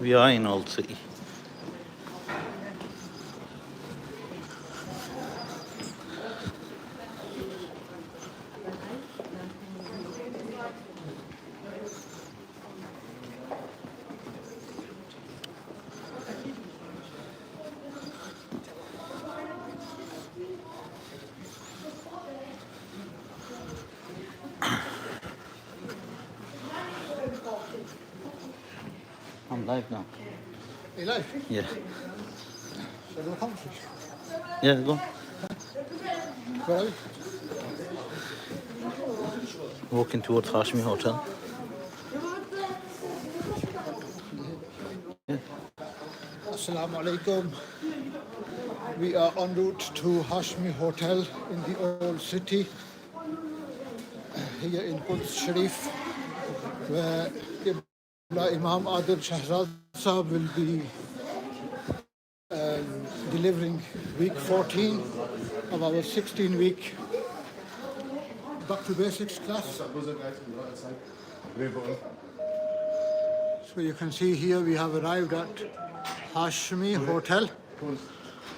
We are in Old City. I'm live now. You live? Yeah. Shall I do a commentary? Yeah, go. Where are we? Walking towards Hashmi Hotel. Yeah. Assalamu alaikum. We are en route to Hashmi Hotel in the old city, here in Quds Sharif, where Imam Adil Shahzad Sahib will be delivering week 14 of our 16-week Back to Basics class. So you can see here we have arrived at Hashmi Hotel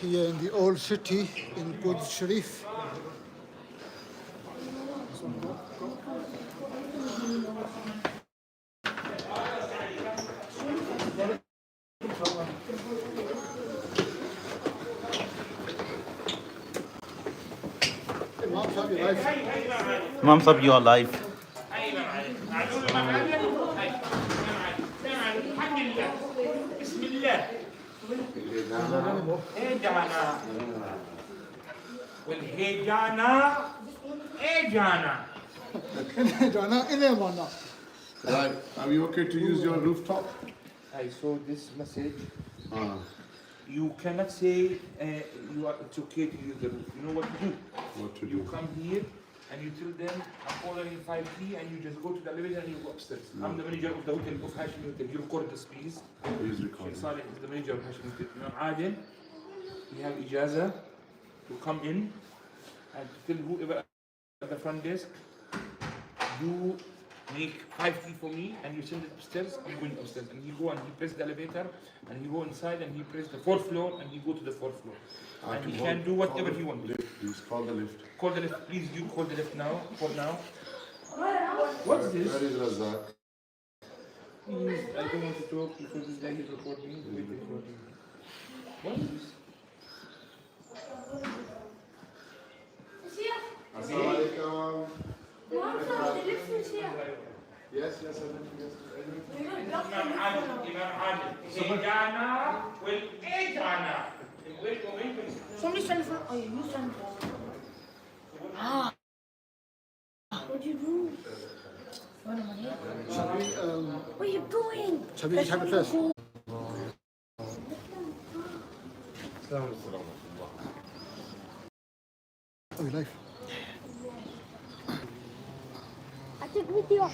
here in the old city in Quds Sharif. Imam Sahib, you are live. Right, are we okay to use your rooftop? I saw this message. You cannot say it's okay to use the roof. You know what to do? What to You do? come here and you tell them, I'm ordering 5 and you just go to the elevator and you go upstairs. I'm the manager of the hotel of Hashim Hotel. You record this, please. Please Sheikh record. Saleh is the manager of Hashim Hotel. Imam Adil, we have ijaza to come in and to tell whoever at the front desk, you make 5 for me and you send it upstairs. I'm going upstairs. And he go and he press the elevator and he go inside and he press the 4th floor and he go to the 4th floor. And he can do whatever he wants. Please call the lift. Call the lift, please. You call the lift now. For now. What's this? Where is Razak? Please, I don't want to talk because this guy is recording. Wait, recording. What is this? Assalamu alaikum. Yes, yes, Imam Adil. Ejana will Ejana. Wait. Somebody's trying to find. Oh, you trying to. Ah. What'd you do? What am I here? What are you doing? Shall we just have it first? Are we live? I took video.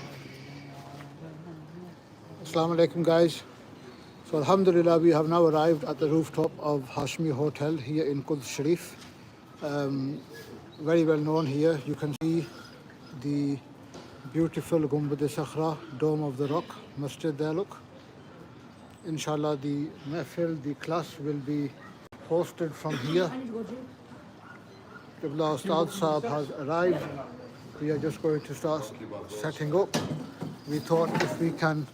Assalamu alaikum, guys. So alhamdulillah, we have now arrived at the rooftop of Hashmi Hotel here in Quds Sharif. Very well known here. You can see the beautiful Gumbad-e-Sakhra, Dome of the Rock, Masjid there, look. Inshallah, the mahfil, the class will be hosted from here. Qibla Ustad Sahab has arrived. We are just going to start setting up. We thought if we can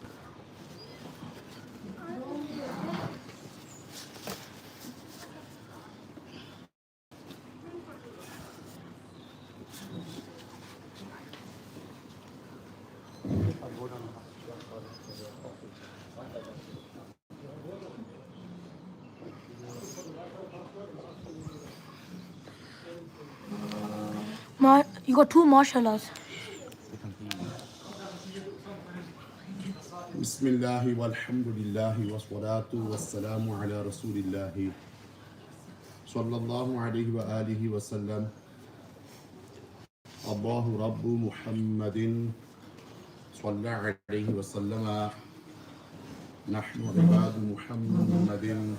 You got two marshallahs. Bismillah walhamdulillah wassalatu wassalamu ala rasulillah sallallahu alayhi wa alihi wa sallam. Allahu Rabbu Muhammadin sallallahu alayhi wa sallama. Nahnu ibadu Muhammadin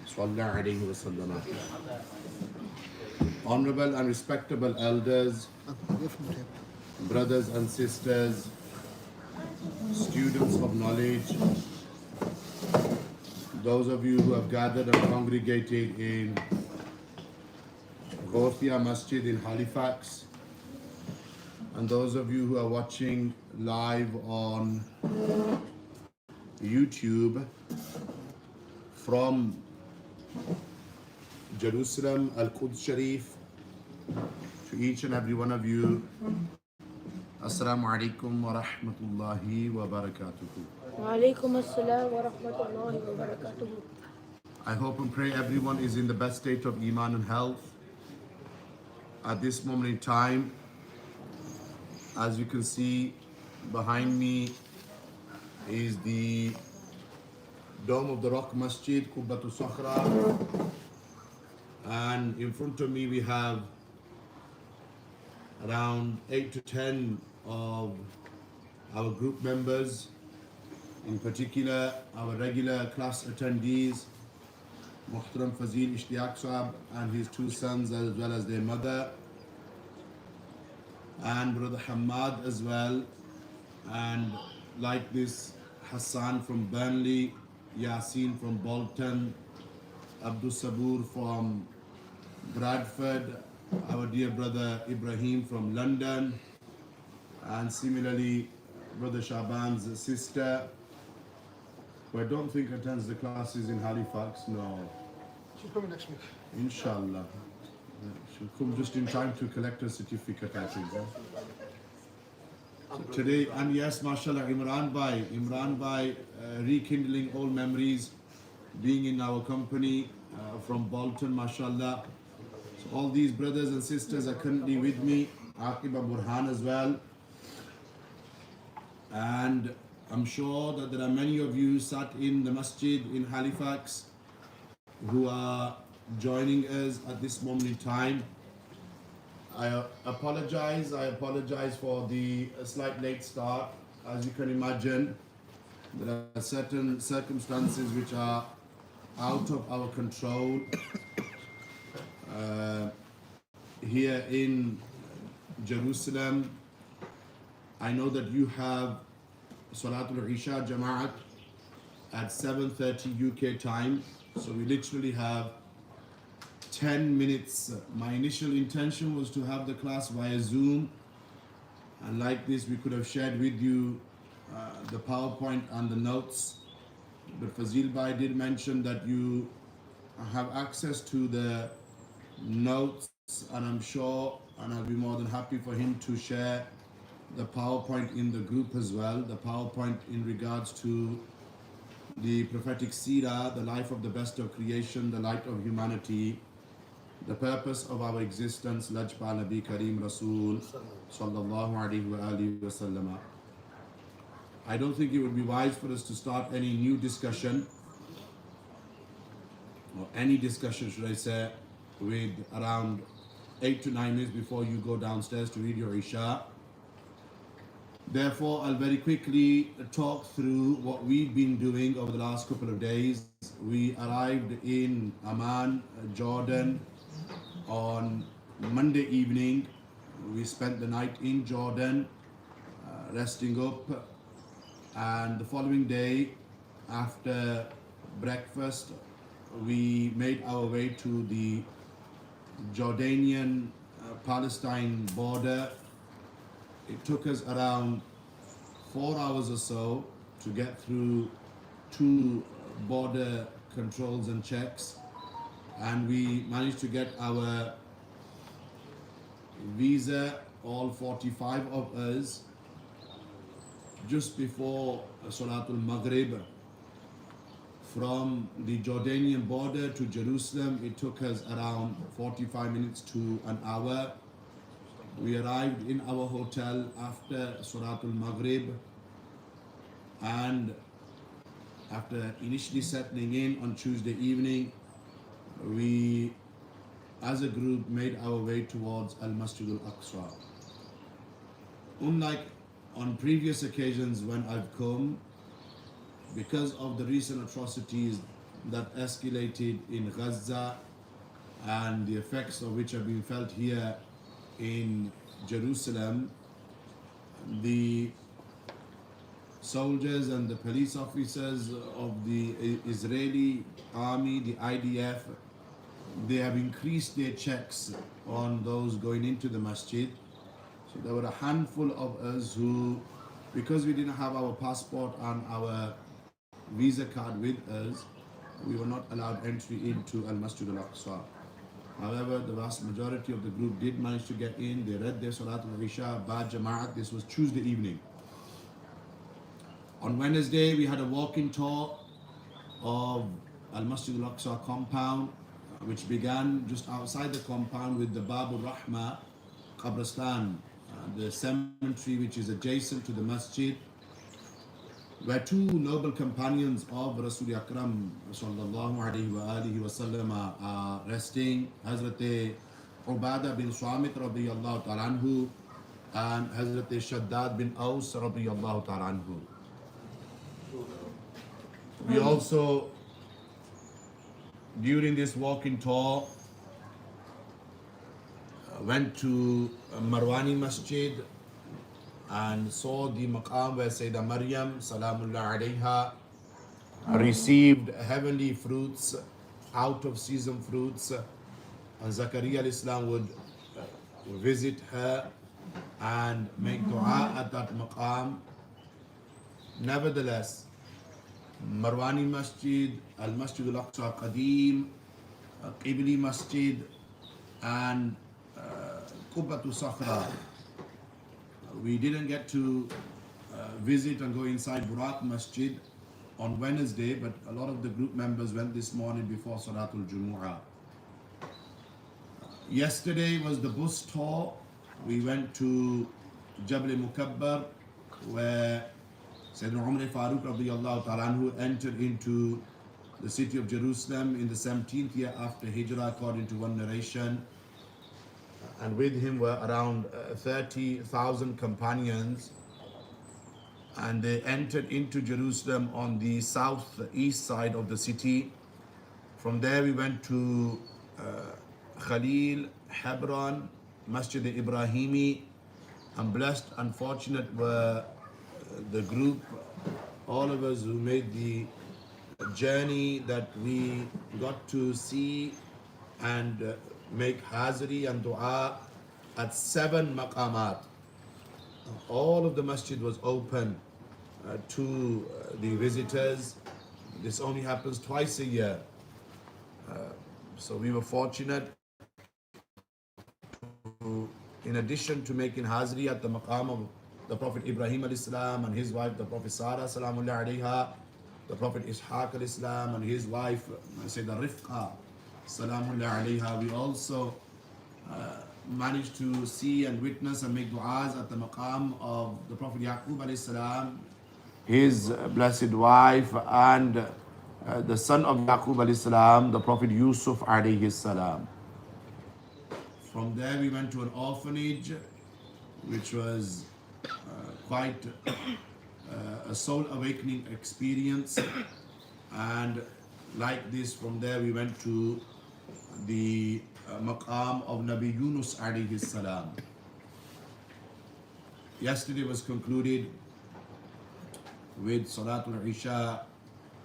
sallallahu alayhi wa sallama. Honorable and respectable elders, brothers and sisters, students of knowledge, those of you who have gathered and congregated in Ghothia Masjid in Halifax, and those of you who are watching live on YouTube from Jerusalem, Al-Quds Sharif, to each and every one of you, Assalamu alaikum wa rahmatullahi wa barakatuhu. Wa alaikum assalam wa rahmatullahi wa barakatuhu. I hope and pray everyone is in the best state of Iman and health. At this moment in time, as you can see behind me is the Dome of the Rock Masjid, Qubbatu Sakhra, and in front of me we have around 8 to 10 of our group members, in particular our regular class attendees, Muhtaram Fazil Ishtiyaq Saab and his two sons as well as their mother, and Brother Hamad as well, and like this Hassan from Burnley, Yasin from Bolton, Abdul Sabur from Bradford, our dear brother Ibrahim from London, and similarly Brother Shaban's sister, who I don't think attends the classes in Halifax. No, She's coming next week. inshallah. She'll come just in time to collect her certificate, I think. So today, and yes, mashallah, Imran Bhai, rekindling old memories, being in our company from Bolton, mashallah. So all these brothers and sisters are currently with me, Aqiba Burhan as well. And I'm sure that there are many of you sat in the masjid in Halifax who are joining us at this moment in time. I apologize for the slight late start. As you can imagine, there are certain circumstances which are out of our control here in Jerusalem. I know that you have Salatul Isha Jama'at at 7:30 UK time, so we literally have 10 minutes. My initial intention was to have the class via Zoom, and like this we could have shared with you the PowerPoint and the notes, but Fazil Bhai did mention that you have access to the notes, and I'm sure, and I'll be more than happy for him to share the PowerPoint in the group as well, the PowerPoint in regards to the prophetic seerah, the life of the best of creation, the light of humanity, the purpose of our existence, Lajpa Nabi Kareem Rasool Sallallahu Alaihi wa alihi wa sallam. I don't think it would be wise for us to start any new discussion, or any discussion should I say, with around 8 to 9 minutes before you go downstairs to read your Isha. Therefore, I'll very quickly talk through what we've been doing over the last couple of days. We arrived in Amman, Jordan, on Monday evening. We spent the night in Jordan, resting up, and the following day, after breakfast, we made our way to the Jordanian Palestine border. It took us around 4 hours or so to get through 2 border controls and checks, and we managed to get our visa, all 45 of us, just before Salatul Maghrib. From the Jordanian border to Jerusalem, it took us around 45 minutes to an hour. We arrived in our hotel after Salatul Maghrib, and after initially settling in on Tuesday evening, we as a group made our way towards Al-Masjid Al-Aqsa. Unlike on previous occasions when I've come, because of the recent atrocities that escalated in Gaza and the effects of which have been felt here in Jerusalem, the soldiers and the police officers of the Israeli army, the IDF, they have increased their checks on those going into the masjid. So there were a handful of us who, because we didn't have our passport and our visa card with us, we were not allowed entry into Al-Masjid Al-Aqsa. However, the vast majority of the group did manage to get in. They read their Salatul Isha, Ba'ad Jama'at. This was Tuesday evening. On Wednesday, we had a walking tour of Al-Masjid Al-Aqsa compound, which began just outside the compound with the Babul Rahma Qabristan, the cemetery which is adjacent to the masjid, where two noble companions of Rasul Akram sallallahu alayhi wa alihi wa sallam are resting, Hazrat Ubadah bin Swamit radiyallahu ta'ala anhu and Hazrat Shaddad bin Aus radiyallahu ta'ala anhu. We also, during this walking tour, went to Marwani Masjid and saw the maqam where Sayyidah Maryam Salamullah alayha received heavenly fruits, out of season fruits, and Zakaria al-Islam would visit her and make dua at that maqam. Nevertheless, Marwani Masjid, Al-Masjid Al-Aqsa Qadim, Qibli Masjid and Qubbatu Sakhra, we didn't get to visit and go inside Buraq Masjid on Wednesday, but a lot of the group members went this morning before Salatul Jumu'ah. Yesterday was the bus tour. We went to Jabal Mukabbar, where Sayyidina Umar Farooq radiyallahu ta'ala anhu entered into the city of Jerusalem in the 17th year after Hijrah, according to one narration. And with him were around 30,000 companions, and they entered into Jerusalem on the southeast side of the city. From there we went to Khalil, Hebron, Masjid Ibrahimi, and blessed and fortunate were the group, all of us who made the journey, that we got to see and make hazri and dua at 7 maqamat. All of the masjid was open to the visitors. This only happens twice a year. So we were fortunate to, in addition to making hazri at the maqam of the Prophet Ibrahim al-Islam and his wife, the Prophet Sarah salamullah alayha, the Prophet Ishaq al-Islam and his wife, Sayyidah Rifqa salamullah alayha, we also managed to see and witness and make du'as at the maqam of the Prophet Yaqub alayhi salam, his blessed wife, and the son of Yaqub alayhi salam, the Prophet Yusuf alayhi salam. From there we went to an orphanage, which was quite a soul awakening experience. And like this, from there we went to the maqam of Nabi Yunus alayhi salam. Yesterday was concluded with Salatul Isha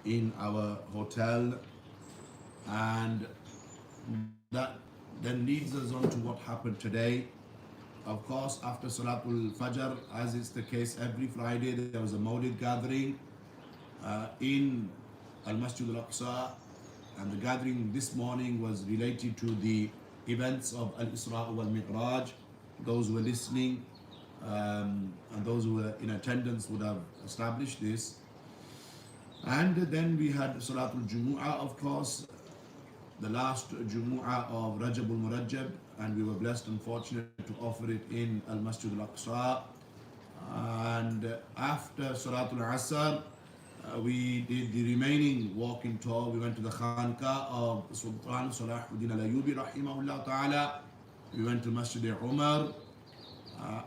in our hotel, and that then leads us on to what happened today. Of course, after Salatul Fajr, as is the case every Friday, there was a Mawlid gathering in Al-Masjid Al-Aqsa, and the gathering this morning was related to the events of Al-Isra wal-Mi'raj. Those who were listening and those who were in attendance would have established this. And then we had Salatul Jumu'ah, of course, the last Jumu'ah of Rajab al-Murajjab, and we were blessed and fortunate to offer it in Al-Masjid Al-Aqsa. And after Salatul Asr, we did the remaining walking tour. We went to the Khanqa of Sultan Salahuddin al-Ayyubi rahimahullah ta'ala. We went to Masjid Umar,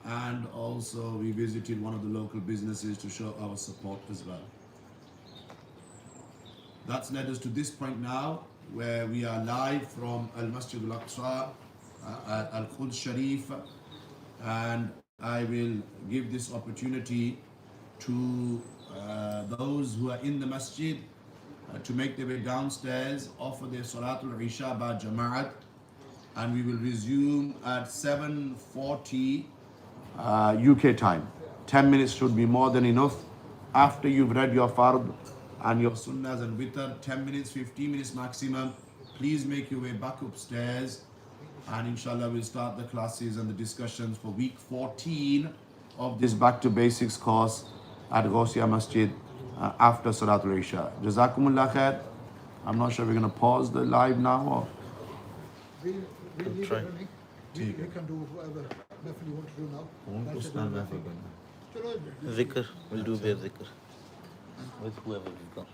and also we visited one of the local businesses to show our support as well. That's led us to this point now, where we are live from Al-Masjid Al-Aqsa, Al-Quds Sharif, and I will give this opportunity to those who are in the masjid to make their way downstairs, offer their Salatul Isha by Jama'at, and we will resume at 7:40 UK time. 10 minutes should be more than enough. After you've read your fard and your sunnahs and witr, 10 minutes, 15 minutes maximum. Please make your way back upstairs, and inshallah we'll start the classes and the discussions for week 14 of this Back to Basics course at Ghosia Masjid after Salatul Isha. Jazakumullah khair. I'm not sure we're going to pause the live now or... We leave it try. running. We can do whatever nafil you want to do now. That's it. Chalo, Zikr. We'll do their zikr. With whoever we've got.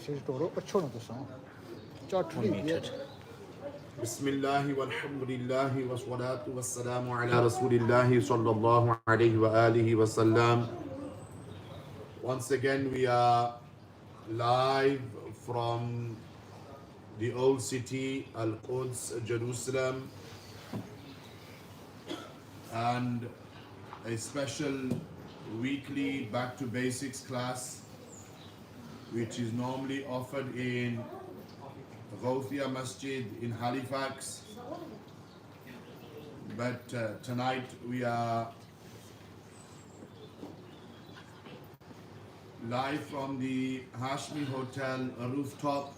Toro, Pachono the song. Unmuted. بسم الله والحمد لله والصلاة والسلام على رسول الله صلى الله عليه وآله وسلم. Once again we are live from the old city Al-Quds, Jerusalem, and a special weekly back to basics class which is normally offered in Ghawthia Masjid in Halifax, but tonight we are live from the Hashmi Hotel rooftop,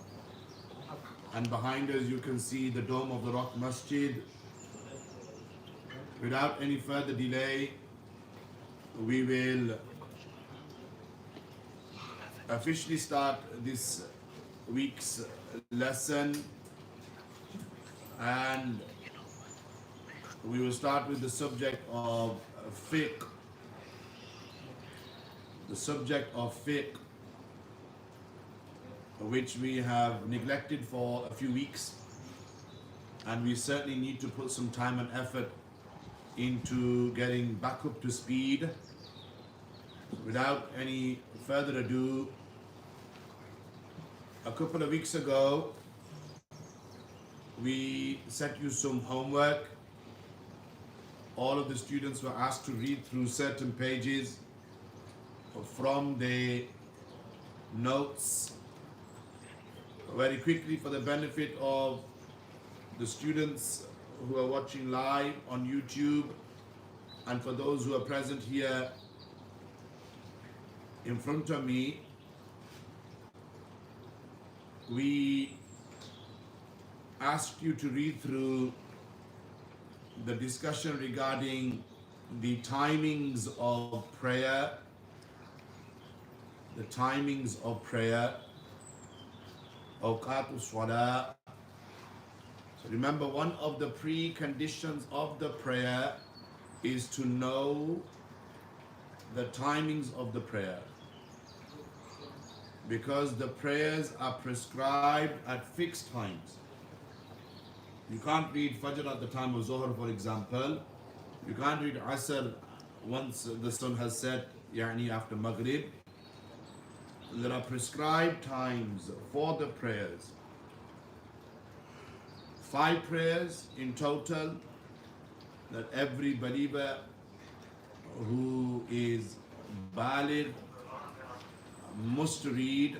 and behind us you can see the Dome of the Rock Masjid. Without any further delay, we will officially start this week's lesson, and we will start with the subject of fiqh. The subject of fiqh, which we have neglected for a few weeks, and we certainly need to put some time and effort into getting back up to speed. Without any further ado, a couple of weeks ago we set you some homework. All of the students were asked to read through certain pages from the notes very quickly for the benefit of the students who are watching live on YouTube, and for those who are present here in front of me. We asked you to read through the discussion regarding the timings of prayer, awqatu salah. So remember, one of the preconditions of the prayer is to know the timings of the prayer, because the prayers are prescribed at fixed times. You can't read Fajr at the time of Zuhr, for example. You can't read Asr once the sun has set, yani after Maghrib. There are prescribed times for the prayers. 5 prayers in total that every believer who is baligh must read.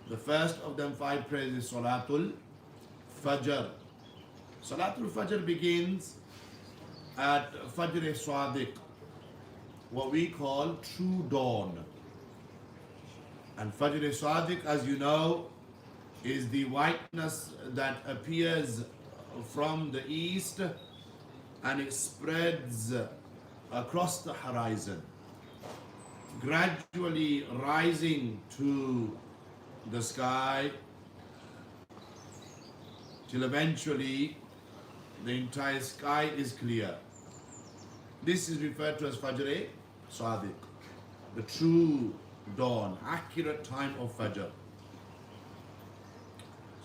The first of them 5 prayers is Salatul Fajr. Salatul Fajr begins at Fajr Sadiq, what we call true dawn. And Fajr Sadiq, as you know, is the whiteness that appears from the east and it spreads across the horizon, gradually rising to the sky till eventually the entire sky is clear. This is referred to as Fajr Sadiq, the true dawn, accurate time of Fajr.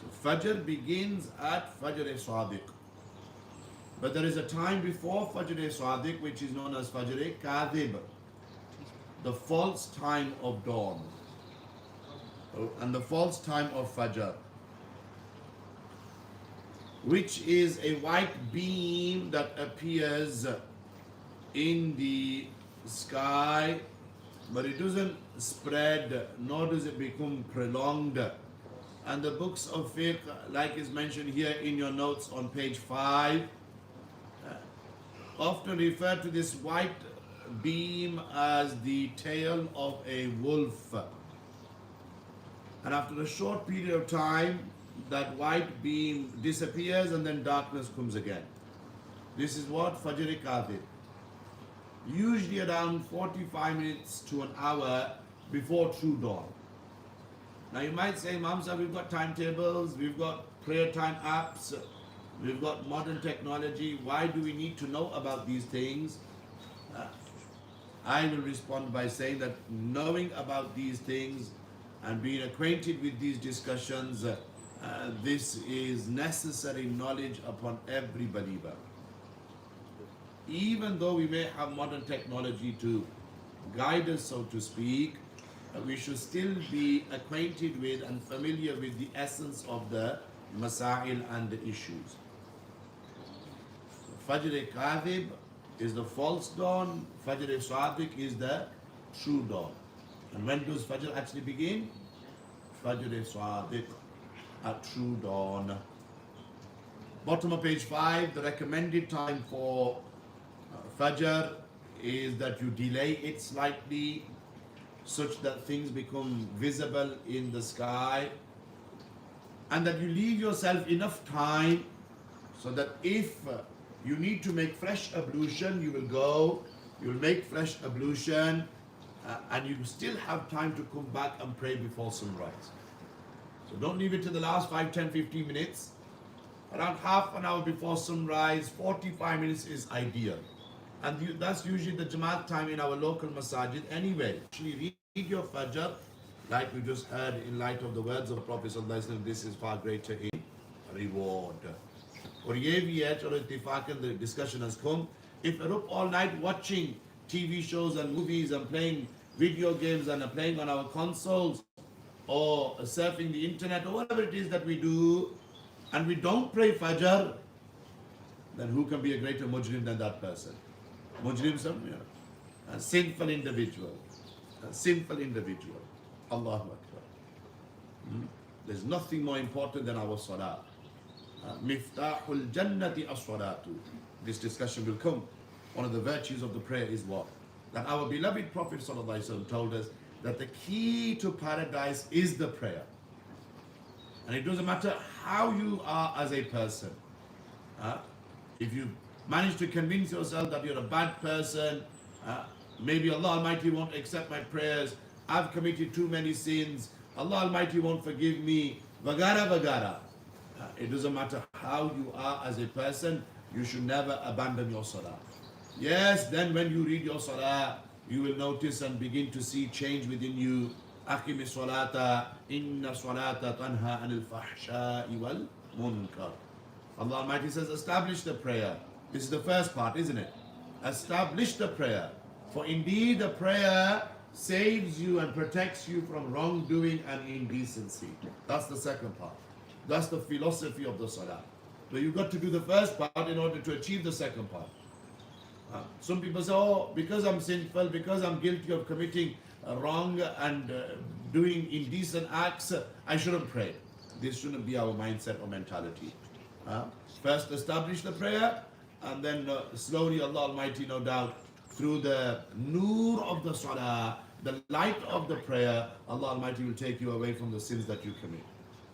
So Fajr begins at Fajr Sadiq. But there is a time before Fajr Sadiq which is known as Fajr Kadhib, the false time of dawn, and the false time of Fajr, which is a white beam that appears in the sky, but it doesn't spread nor does it become prolonged. And the books of fiqh, like is mentioned here in your notes on page 5, often refer to this white beam as the tail of a wolf. And after a short period of time, that white beam disappears and then darkness comes again. This is what Fajr Kadhib. Usually around 45 minutes to an hour before true dawn. Now you might say, Imam sir, we've got timetables, we've got prayer time apps, we've got modern technology. Why do we need to know about these things? I will respond by saying that knowing about these things and being acquainted with these discussions, this is necessary knowledge upon every believer. Even though we may have modern technology to guide us, so to speak, we should still be acquainted with and familiar with the essence of the masail and the issues. Fajr-e-Kadhib is the false dawn, Fajr-e-Sadiq is the true dawn. And when does Fajr actually begin? Fajr-e-Sadiq, at true dawn. Bottom of page 5, the recommended time for Fajr is that you delay it slightly such that things become visible in the sky, and that you leave yourself enough time so that if you need to make fresh ablution, you will go, you will make fresh ablution, and you still have time to come back and pray before sunrise. So don't leave it to the last 5, 10, 15 minutes. Around half an hour before sunrise, 45 minutes is ideal. And that's usually the Jamaat time in our local masajid anyway. Actually read your Fajr, like we just heard in light of the words of Prophet ﷺ, this is far greater in reward. Or ye bhi hai, chalo ittifaqan, the discussion has come. If you're up all night watching TV shows and movies and playing video games and playing on our consoles or surfing the internet or whatever it is that we do, and we don't pray Fajr, then who can be a greater mujrim than that person? Mujrim, a sinful individual. A sinful individual. Allahu Akbar. There's nothing more important than our salah. Miftahul Jannati as-salatu. This discussion will come. One of the virtues of the prayer is what? That our beloved Prophet ﷺ told us that the key to paradise is the prayer. And it doesn't matter how you are as a person. If you manage to convince yourself that you're a bad person, maybe Allah Almighty won't accept my prayers, I've committed too many sins, Allah Almighty won't forgive me, vagara vagara. It doesn't matter how you are as a person, you should never abandon your salah. Yes, then when you read your salah, you will notice and begin to see change within you. Aqimi salata, inna salata tanha anil fahsha'i wal munkar. Allah Almighty says, establish the prayer. This is the first part, isn't it? Establish the prayer. For indeed the prayer saves you and protects you from wrongdoing and indecency. That's the second part. That's the philosophy of the salah. So you've got to do the first part in order to achieve the second part. Some people say, oh, because I'm sinful, because I'm guilty of committing wrong and doing indecent acts, I shouldn't pray. This shouldn't be our mindset or mentality. First establish the prayer, and then slowly Allah Almighty, no doubt, through the nur of the salah, the light of the prayer, Allah Almighty will take you away from the sins that you commit.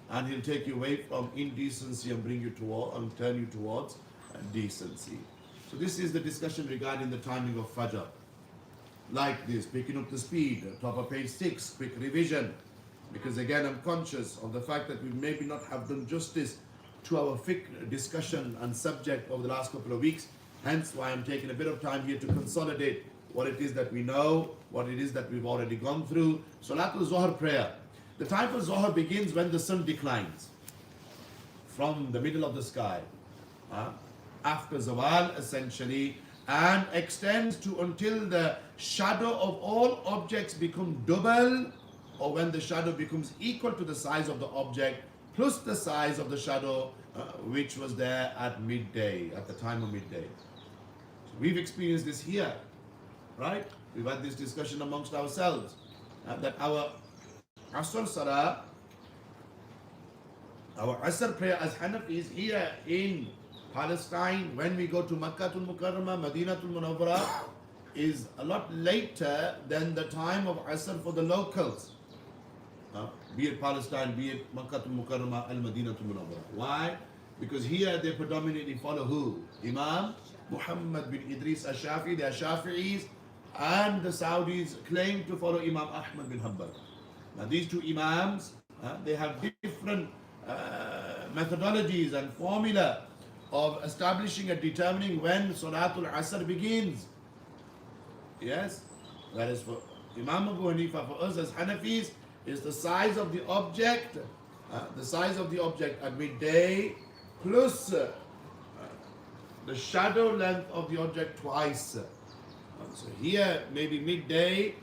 And He'll take you away from indecency and bring you toward and turn you towards decency. So this is the discussion regarding the timing of Fajr. Like this, picking up the speed, top of page 6, quick revision. Because again, I'm conscious of the fact that we maybe not have done justice to our fiqh discussion and subject over the last couple of weeks. Hence why I'm taking a bit of time here to consolidate what it is that we know, what it is that we've already gone through. Salatul Zuhr prayer. The time for Zuhr begins when the sun declines from the middle of the sky, after Zawal essentially, and extends to until the shadow of all objects become double, or when the shadow becomes equal to the size of the object plus the size of the shadow which was there at midday, at the time of midday. So we've experienced this here, right? We've had this discussion amongst ourselves that our Asr Salah, our Asr prayer as Hanafis here in Palestine, when we go to Makkatul Mukarramah, Madinatul Munawwarah, is a lot later than the time of Asr for the locals. Be it Palestine, be it Makkatul Mukarramah, Al-Madinatul Munawwarah. Why? Because here they predominantly follow who? Imam Muhammad bin Idris al-Shafi'i, they are Shafi'is, and the Saudis claim to follow Imam Ahmad bin Hanbal. Now these two Imams, they have different methodologies and formula of establishing and determining when Salatul Asr begins. Yes? Whereas for Imam Abu Hanifa, for us as Hanafis, is the size of the object, at midday plus the shadow length of the object twice. So here maybe midday,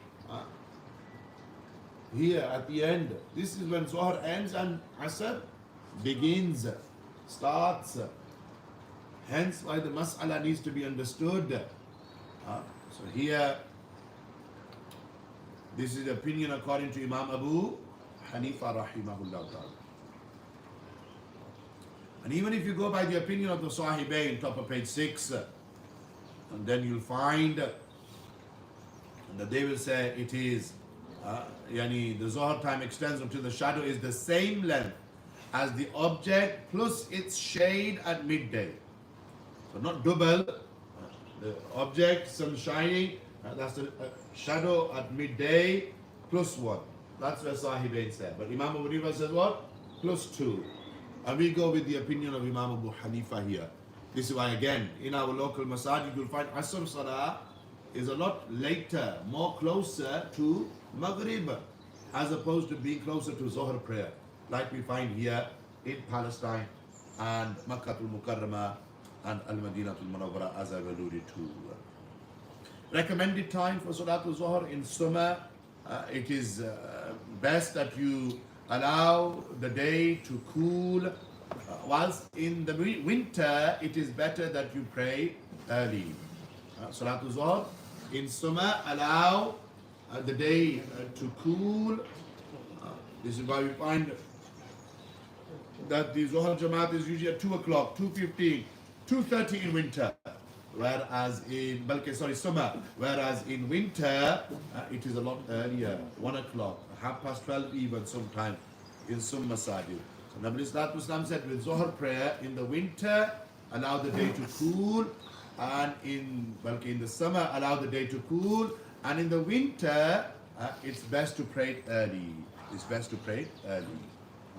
here at the end. This is when Zohar ends and Asr begins, starts. Hence why the mas'ala needs to be understood. So here, this is the opinion according to Imam Abu Hanifa rahimahullah ta'ala. And even if you go by the opinion of the Sahibain, top of page 6, and then you'll find that they will say it is, the Zohar time extends until the shadow is the same length as the object plus its shade at midday. So not double, the object, sun shining, that's the shadow at midday plus 1. That's where Sahibain said. But Imam Abu Hanifa says what? Plus 2. And we go with the opinion of Imam Abu Hanifa here. This is why again, in our local masajid, you'll find Asr Salah is a lot later, more closer to Maghrib, as opposed to being closer to Zohar prayer, like we find here in Palestine and Makkatul Mukarramah and Al-Madinatul Munawwara, as I've alluded to. Recommended time for Salatul Zohar in summer, it is best that you allow the day to cool, whilst in the winter it is better that you pray early. Salatul Zohar in summer, allow the day to cool. This is why we find that the Zohar Jamaat is usually at 2 o'clock, 2:15, 2:30 in winter, whereas in summer, whereas in winter it is a lot earlier, 1 o'clock, 12:30 even sometimes in some masajid. So Nabi Islam said with Zohar prayer in the winter, allow the day to cool, and in the summer, allow the day to cool, and in the winter, it's best to pray it early. It's best to pray it early.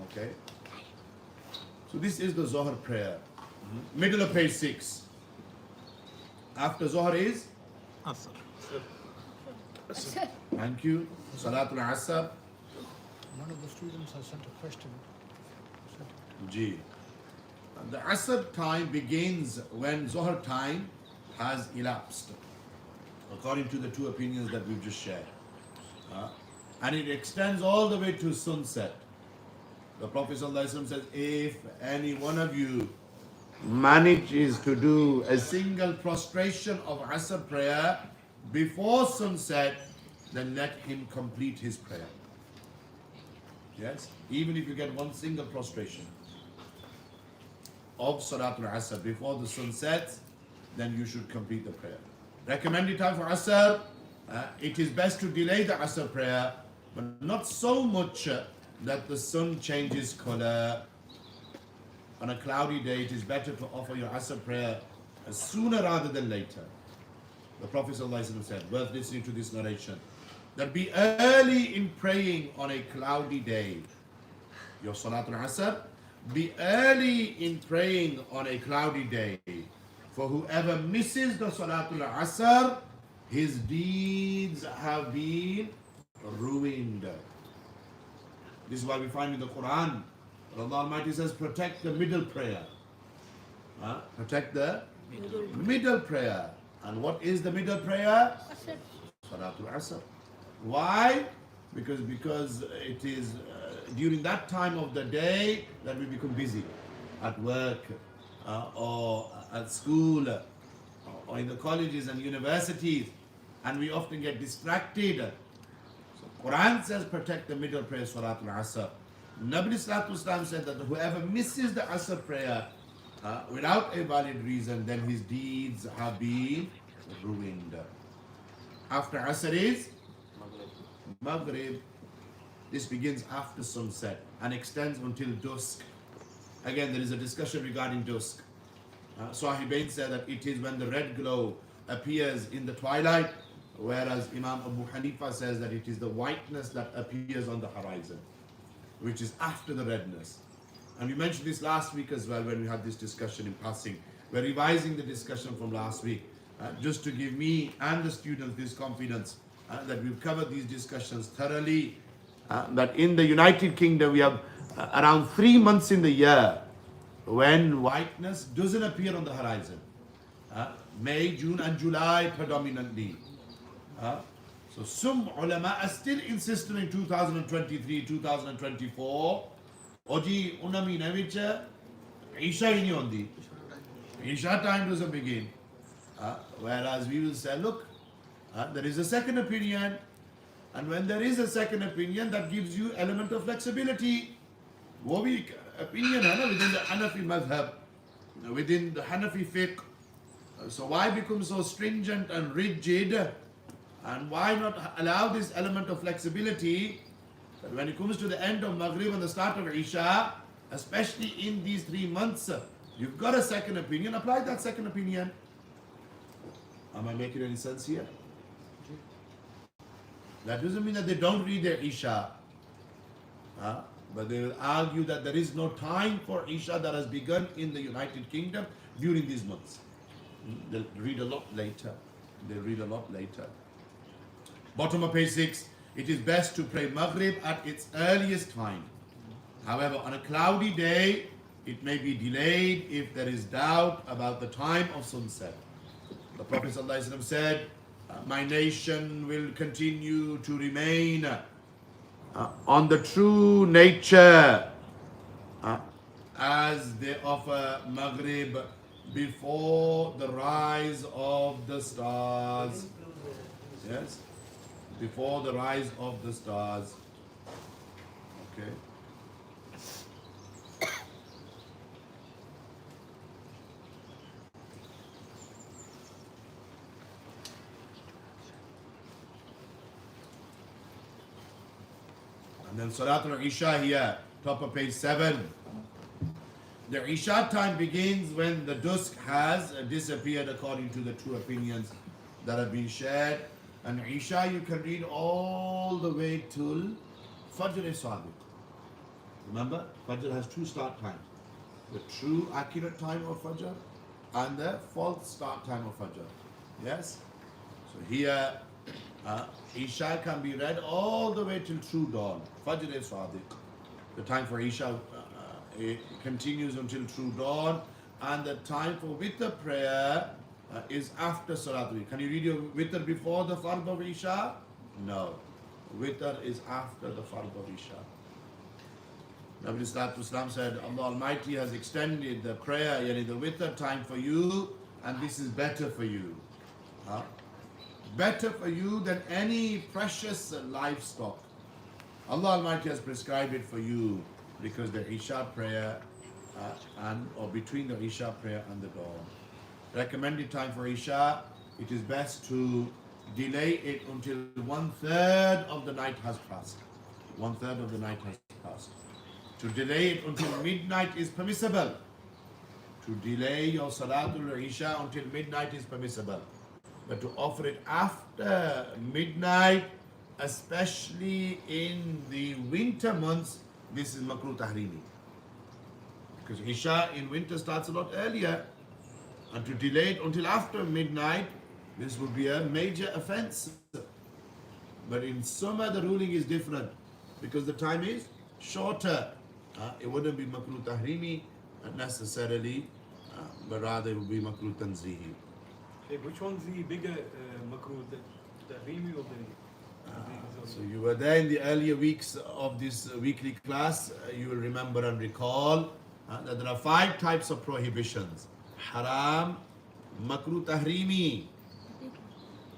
Okay? So this is the Zohar prayer. Middle of page 6. After Zohar is? Asr. Thank you. Salatul Asr. One of the students has sent a question. Ji. The Asr time begins when Zohar time has elapsed, according to the two opinions that we've just shared. And it extends all the way to sunset. The Prophet ﷺ says, if any one of you manages to do a single prostration of Asr prayer before sunset, then let him complete his prayer. Yes? Even if you get one single prostration of Salatul Asr before the sun sets, then you should complete the prayer. Recommended time for Asr, it is best to delay the Asr prayer, but not so much that the sun changes color. On a cloudy day, it is better to offer your Asr prayer sooner rather than later. The Prophet ﷺ said, worth listening to this narration, that be early in praying on a cloudy day. Your Salatul Asr, be early in praying on a cloudy day. For whoever misses the Salatul Asr, his deeds have been ruined. This is why we find in the Quran, Allah Almighty says, protect the middle prayer. Protect the middle prayer. And what is the middle prayer? Salatul Asr. Why? Because it is during that time of the day that we become busy at work or at school or in the colleges and universities, and we often get distracted. So Quran says protect the middle prayer, Salatul Asr. Nabi Islam said that whoever misses the Asr prayer without a valid reason, then his deeds have been ruined. After Asr is Maghrib. This begins after sunset and extends until dusk. Again, there is a discussion regarding dusk. Sahibain said that it is when the red glow appears in the twilight, whereas Imam Abu Hanifa says that it is the whiteness that appears on the horizon, which is after the redness. And we mentioned this last week as well when we had this discussion in passing. We're revising the discussion from last week just to give me and the students this confidence that we've covered these discussions thoroughly But in the United Kingdom, we have around 3 months in the year when whiteness doesn't appear on the horizon. May, June, and July predominantly. So some ulama are still insisting in 2023, 2024. Oji unami navicha Isha ini ondi. Isha time doesn't begin. Whereas we will say, look, there is a second opinion, and when there is a second opinion, that gives you element of flexibility. वो भी opinion है ना within the Hanafi madhab, within the Hanafi fiqh. So why become so stringent and rigid, and why not allow this element of flexibility that when it comes to the end of Maghrib and the start of Isha, especially in these 3 months, you've got a second opinion, apply that second opinion. Am I making any sense here? That doesn't mean that they don't read their Isha, but they will argue that there is no time for Isha that has begun in the United Kingdom during these months. They'll read a lot later. Bottom of page 6, it is best to pray Maghrib at its earliest time. However, on a cloudy day, it may be delayed if there is doubt about the time of sunset. The Prophet ﷺ said, my nation will continue to remain on the true nature as they offer Maghrib before the rise of the stars. Yes, before the rise of the stars. Okay. And then Salatul Isha here, top of page 7. The Isha time begins when the dusk has disappeared according to the two opinions that have been shared. And Isha you can read all the way till Fajr-e-Sadiq. Remember, Fajr has 2 start times. The true accurate time of Fajr and the false start time of Fajr. Yes? So here, Isha can be read all the way till true dawn. Fajr-e-Sadiq. The time for Isha it continues until true dawn, and the time for witr prayer is after Salatul. Can you read your witr before the Fard of Isha? No. Witr is after the Fard of Isha. Nabi Islam said, Allah Almighty has extended the prayer, yani the witr time for you, and this is better for you. Better for you than any precious livestock. Allah Almighty has prescribed it for you because the Isha prayer or between the Isha prayer and the dawn. Recommended time for Isha, it is best to delay it until 1/3 of the night has passed. 1/3 of the night has passed. To delay it until midnight is permissible. To delay your Salatul Isha until midnight is permissible. But to offer it after midnight, especially in the winter months, this is makruh tahrimi. Because Isha in winter starts a lot earlier, and to delay it until after midnight, this would be a major offense. But in summer, the ruling is different because the time is shorter. It wouldn't be makruh tahrimi necessarily, but rather it would be makruh tanzihi. Which one's the bigger makruh, the tahrimi or the? So you were there in the earlier weeks of this weekly class. You will remember and recall that there are 5 types of prohibitions: haram, makruh tahrimi.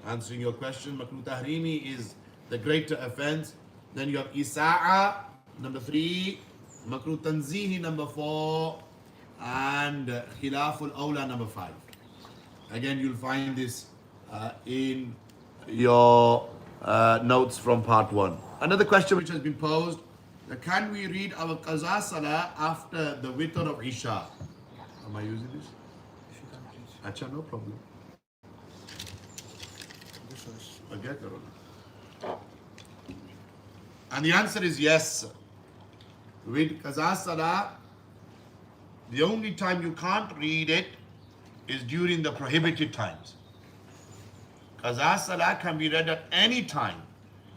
Answering your question, makruh tahrimi is the greater offense. Then you have isa'a, number 3, makruh tanzihi, number 4, and khilaful awla, number 5. Again, you'll find this in your notes from part 1. Another question which has been posed: can we read our qaza salah after the witr of Isha? Am I using this? Acha, no problem. Okay, and the answer is yes. With qaza salah, the only time you can't read it is during the prohibited times. Qaza salah can be read at any time,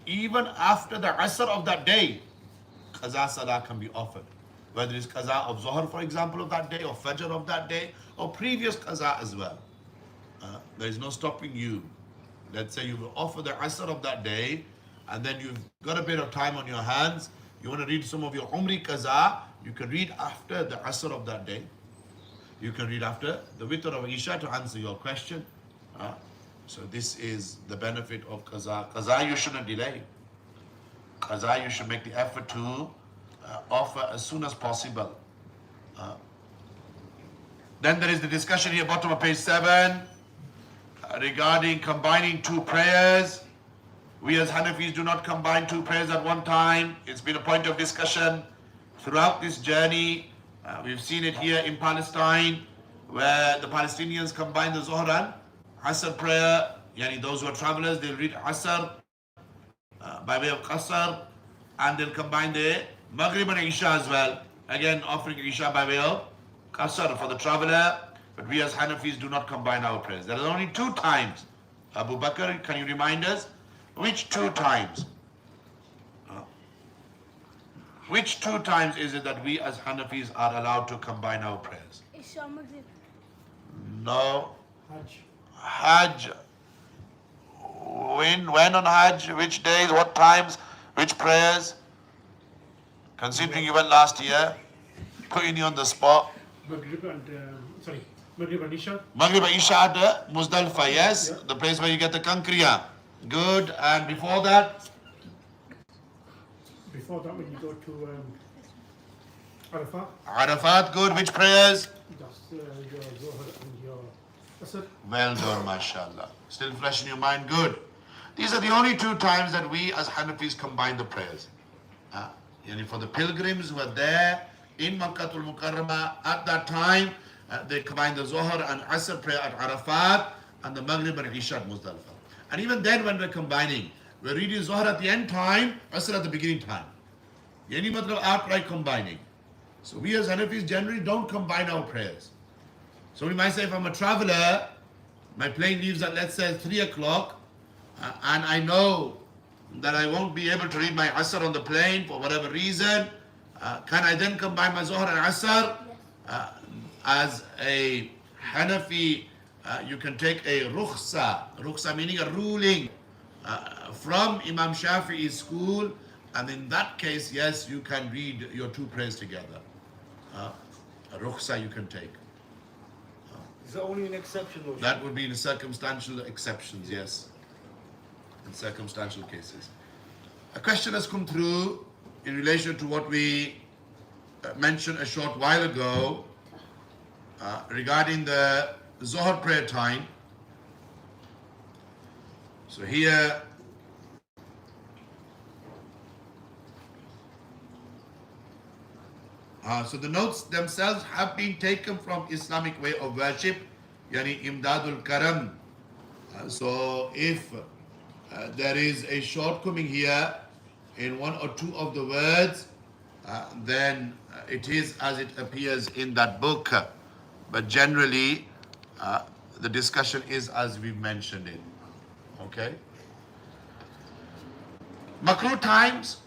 even after the Asr of that day, Qaza Salah can be offered. Whether it's Qaza of Zohar, for example, of that day, or Fajr of that day, or previous Qaza as well. There is no stopping you. Let's say you will offer the Asr of that day, and then you've got a bit of time on your hands, you want to read some of your Umri Qaza, you can read after the Asr of that day. You can read after the Witr of Isha to answer your question. So this is the benefit of Qaza. Qaza you shouldn't delay. Qaza you should make the effort to offer as soon as possible. Then there is the discussion here, bottom of page 7, regarding combining two prayers. We as Hanafis do not combine two prayers at one time. It's been a point of discussion throughout this journey. We've seen it here in Palestine, where the Palestinians combine the Zuhr and Asr prayer. Yani those who are travelers, they'll read Asr by way of Qasr, and they'll combine the Maghrib and Isha as well. Again, offering Isha by way of Qasr for the traveler. But we as Hanafis do not combine our prayers. There are only 2 times. Abu Bakr, can you remind us? Which 2 times? Which 2 times is it that we as Hanafis are allowed to combine our prayers? Isha, Maghrib. No. Hajj. Hajj. When on Hajj? Which days? What times? Which prayers? Considering you went last year, putting you on the spot. Maghrib and Maghrib and Isha. Maghrib and Isha at Muzdalifah, yes? Yeah. The place where you get the kankriya. Good. And before that? Before that, when you go to Arafat. Arafat, good. Which prayers? That's your Zohar and your Asr. Well done, mashallah. Still fresh in your mind, good. These are the only 2 times that we as Hanafis combine the prayers. Yani for the pilgrims who are there in Makkatul Mukarramah at that time, they combine the Zohar and Asr prayer at Arafat and the Maghrib and Isha at Muzdalifah. And even then when we're combining, we're reading Zohar at the end time, Asr at the beginning time. Yani matlab outright combining. So we as Hanafis generally don't combine our prayers. So we might say, if I'm a traveler, my plane leaves at, let's say, 3 o'clock, and I know that I won't be able to read my Asr on the plane for whatever reason, can I then combine my Zohar and Asr? As a Hanafi, you can take a rukhsa meaning a ruling from Imam Shafi'i's school, and in that case, yes, you can read your 2 prayers together. A rukhsa you can take. Is that only an exception? Or That would be in circumstantial exceptions, yes. In circumstantial cases. A question has come through in relation to what we mentioned a short while ago regarding the Zohar prayer time. So here, so the notes themselves have been taken from Islamic way of worship, yani Imdadul Karam. So if there is a shortcoming here in 1 or 2 of the words, then it is as it appears in that book. But generally, the discussion is as we've mentioned it. Okay? Makruh times.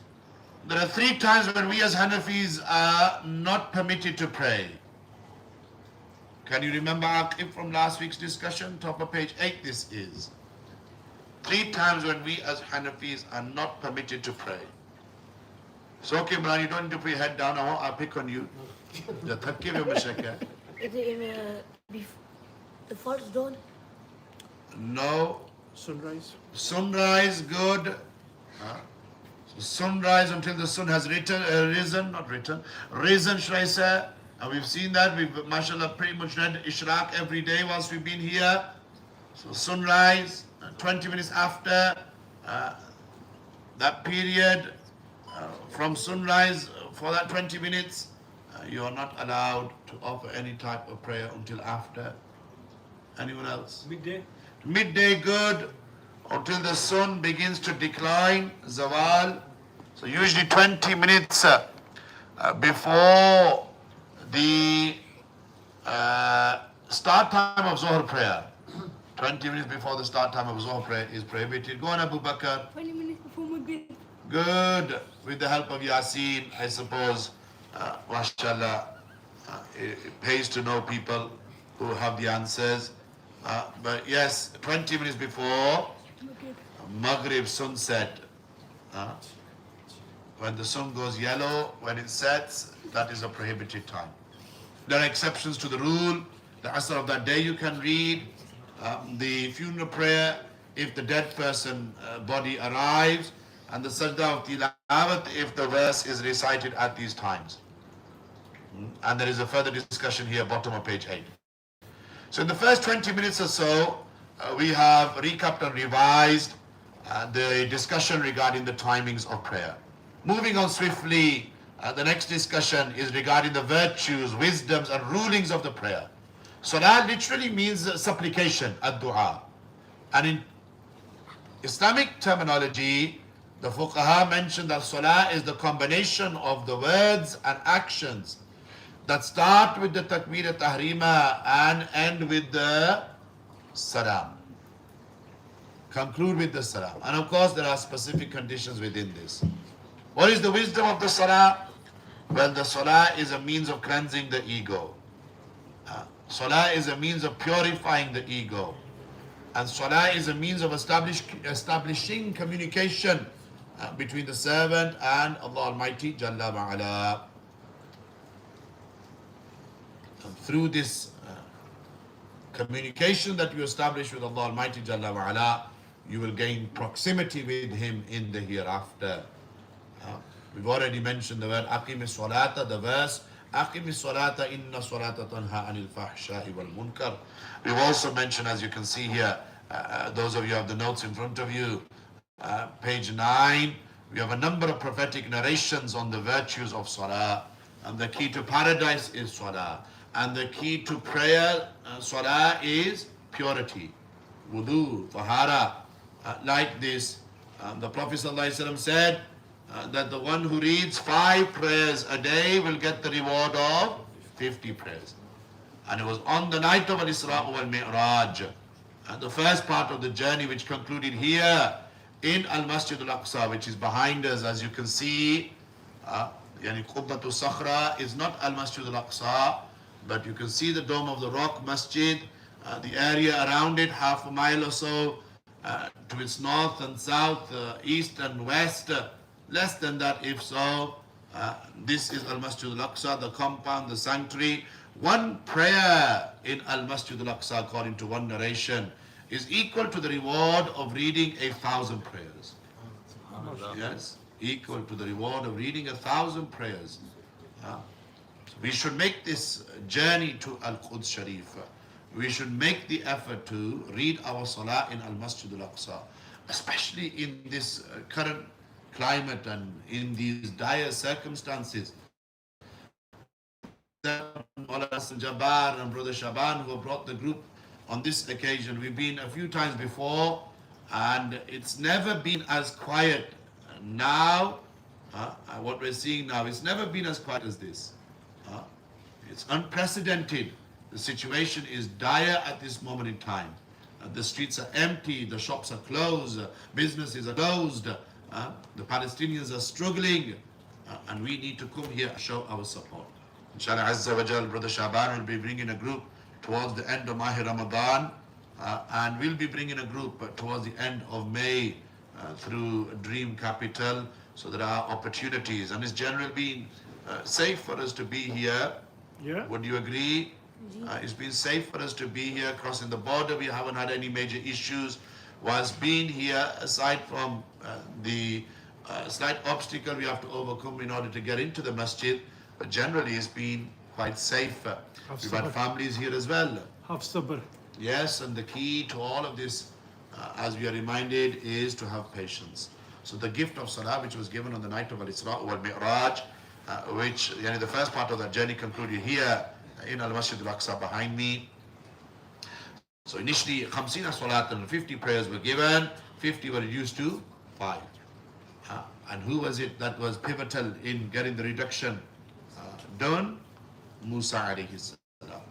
There are 3 times when we as Hanafis are not permitted to pray. Can you remember Aqib from last week's discussion? Top of page 8 this is. 3 times when we as Hanafis are not permitted to pray. So okay, Imran, you don't need to put your head down. I'll pick on you. Is it in the first dawn? No. Sunrise. Sunrise, good. So sunrise until the sun has risen, should I say. And we've seen that. We've, mashallah, pretty much read Ishraq every day whilst we've been here. So sunrise, 20 minutes after that period, from sunrise for that 20 minutes, you are not allowed to offer any type of prayer until after. Anyone else? Midday. Midday, good. Until the sun begins to decline, zawal. So usually 20 minutes before the start time of Zohar prayer. 20 minutes before the start time of Zohar prayer is prohibited. Go on, Abu Bakr. 20 minutes before Maghrib. Good. With the help of Yasin, I suppose, mashallah, it pays to know people who have the answers. But yes, 20 minutes before Maghrib sunset, when the sun goes yellow, when it sets, that is a prohibited time. There are exceptions to the rule. The Asr of that day you can read. The funeral prayer, if the dead person body arrives, and the sajda of tilawat if the verse is recited at these times. And there is a further discussion here, bottom of page 8. So in the first 20 minutes or so, we have recapped and revised the discussion regarding the timings of prayer. Moving on swiftly, the next discussion is regarding the virtues, wisdoms and rulings of the prayer. Salah literally means supplication, ad-du'a. And in Islamic terminology, the fuqaha mentioned that salah is the combination of the words and actions that start with the takbir tahrima and end with the salam. Conclude with the salam. And of course, there are specific conditions within this. What is the wisdom of the salah? Well, the salah is a means of cleansing the ego. Salah is a means of purifying the ego. And salah is a means of establishing communication between the servant and Allah Almighty Jalla wa'ala. And through this communication that you establish with Allah Almighty Jalla wa'ala, you will gain proximity with Him in the hereafter. We've already mentioned the word Aqim as-salata, the verse Aqim as-salata inna salata tanha anil fahsha'i wal munkar. We've also mentioned, as you can see here, those of you who have the notes in front of you, page 9, we have a number of prophetic narrations on the virtues of salah. And the key to paradise is salah. And the key to prayer, salah, is purity, wudu, tahara. Like this, the Prophet ﷺ said that the one who reads 5 prayers a day will get the reward of 50 prayers. And it was on the night of Al-Isra wal-Mi'raj, the first part of the journey, which concluded here in Al-Masjid Al-Aqsa, which is behind us, as you can see. Yani Qubbatu Sakhra is not Al-Masjid Al-Aqsa, but you can see the Dome of the Rock Masjid, the area around it, half a mile or so, to its north and south, east and west, less than that if so. This is Al-Masjid Al-Aqsa, the compound, the sanctuary. One prayer in Al-Masjid Al-Aqsa, according to one narration, is equal to the reward of reading 1,000 prayers. Yes, equal to the reward of reading 1,000 prayers. So we should make this journey to Al-Quds Sharif. We should make the effort to read our salah in Al-Masjid Al-Aqsa, especially in this current climate and in these dire circumstances. Maulana Hassan Jabbar and Brother Shaban, who have brought the group on this occasion. We've been a few times before, and it's never been as quiet now. What we're seeing now, it's never been as quiet as this. It's unprecedented. The situation is dire at this moment in time. The streets are empty, the shops are closed, businesses are closed, the Palestinians are struggling, and we need to come here and show our support. Inshallah Azza wa Jal, Brother Shaban will be bringing a group towards the end of Mahi Ramadan, and we'll be bringing a group towards the end of May through Dream Capital. So there are opportunities, and it's generally been safe for us to be here. Yeah. Would you agree? It's been safe for us to be here, crossing the border. We haven't had any major issues whilst being here, aside from the slight obstacle we have to overcome in order to get into the masjid. But generally it's been quite safe. We've had families here as well. Have sabr. Yes, and the key to all of this, as we are reminded, is to have patience. So the gift of salah, which was given on the night of Al-Isra wal-Mi'raj, which the first part of that journey concluded here in Al-Masjid Al-Aqsa behind me. So initially 50 salat and 50 prayers were given, 50 were reduced to 5. And who was it that was pivotal in getting the reduction done? Musa alayhi salam.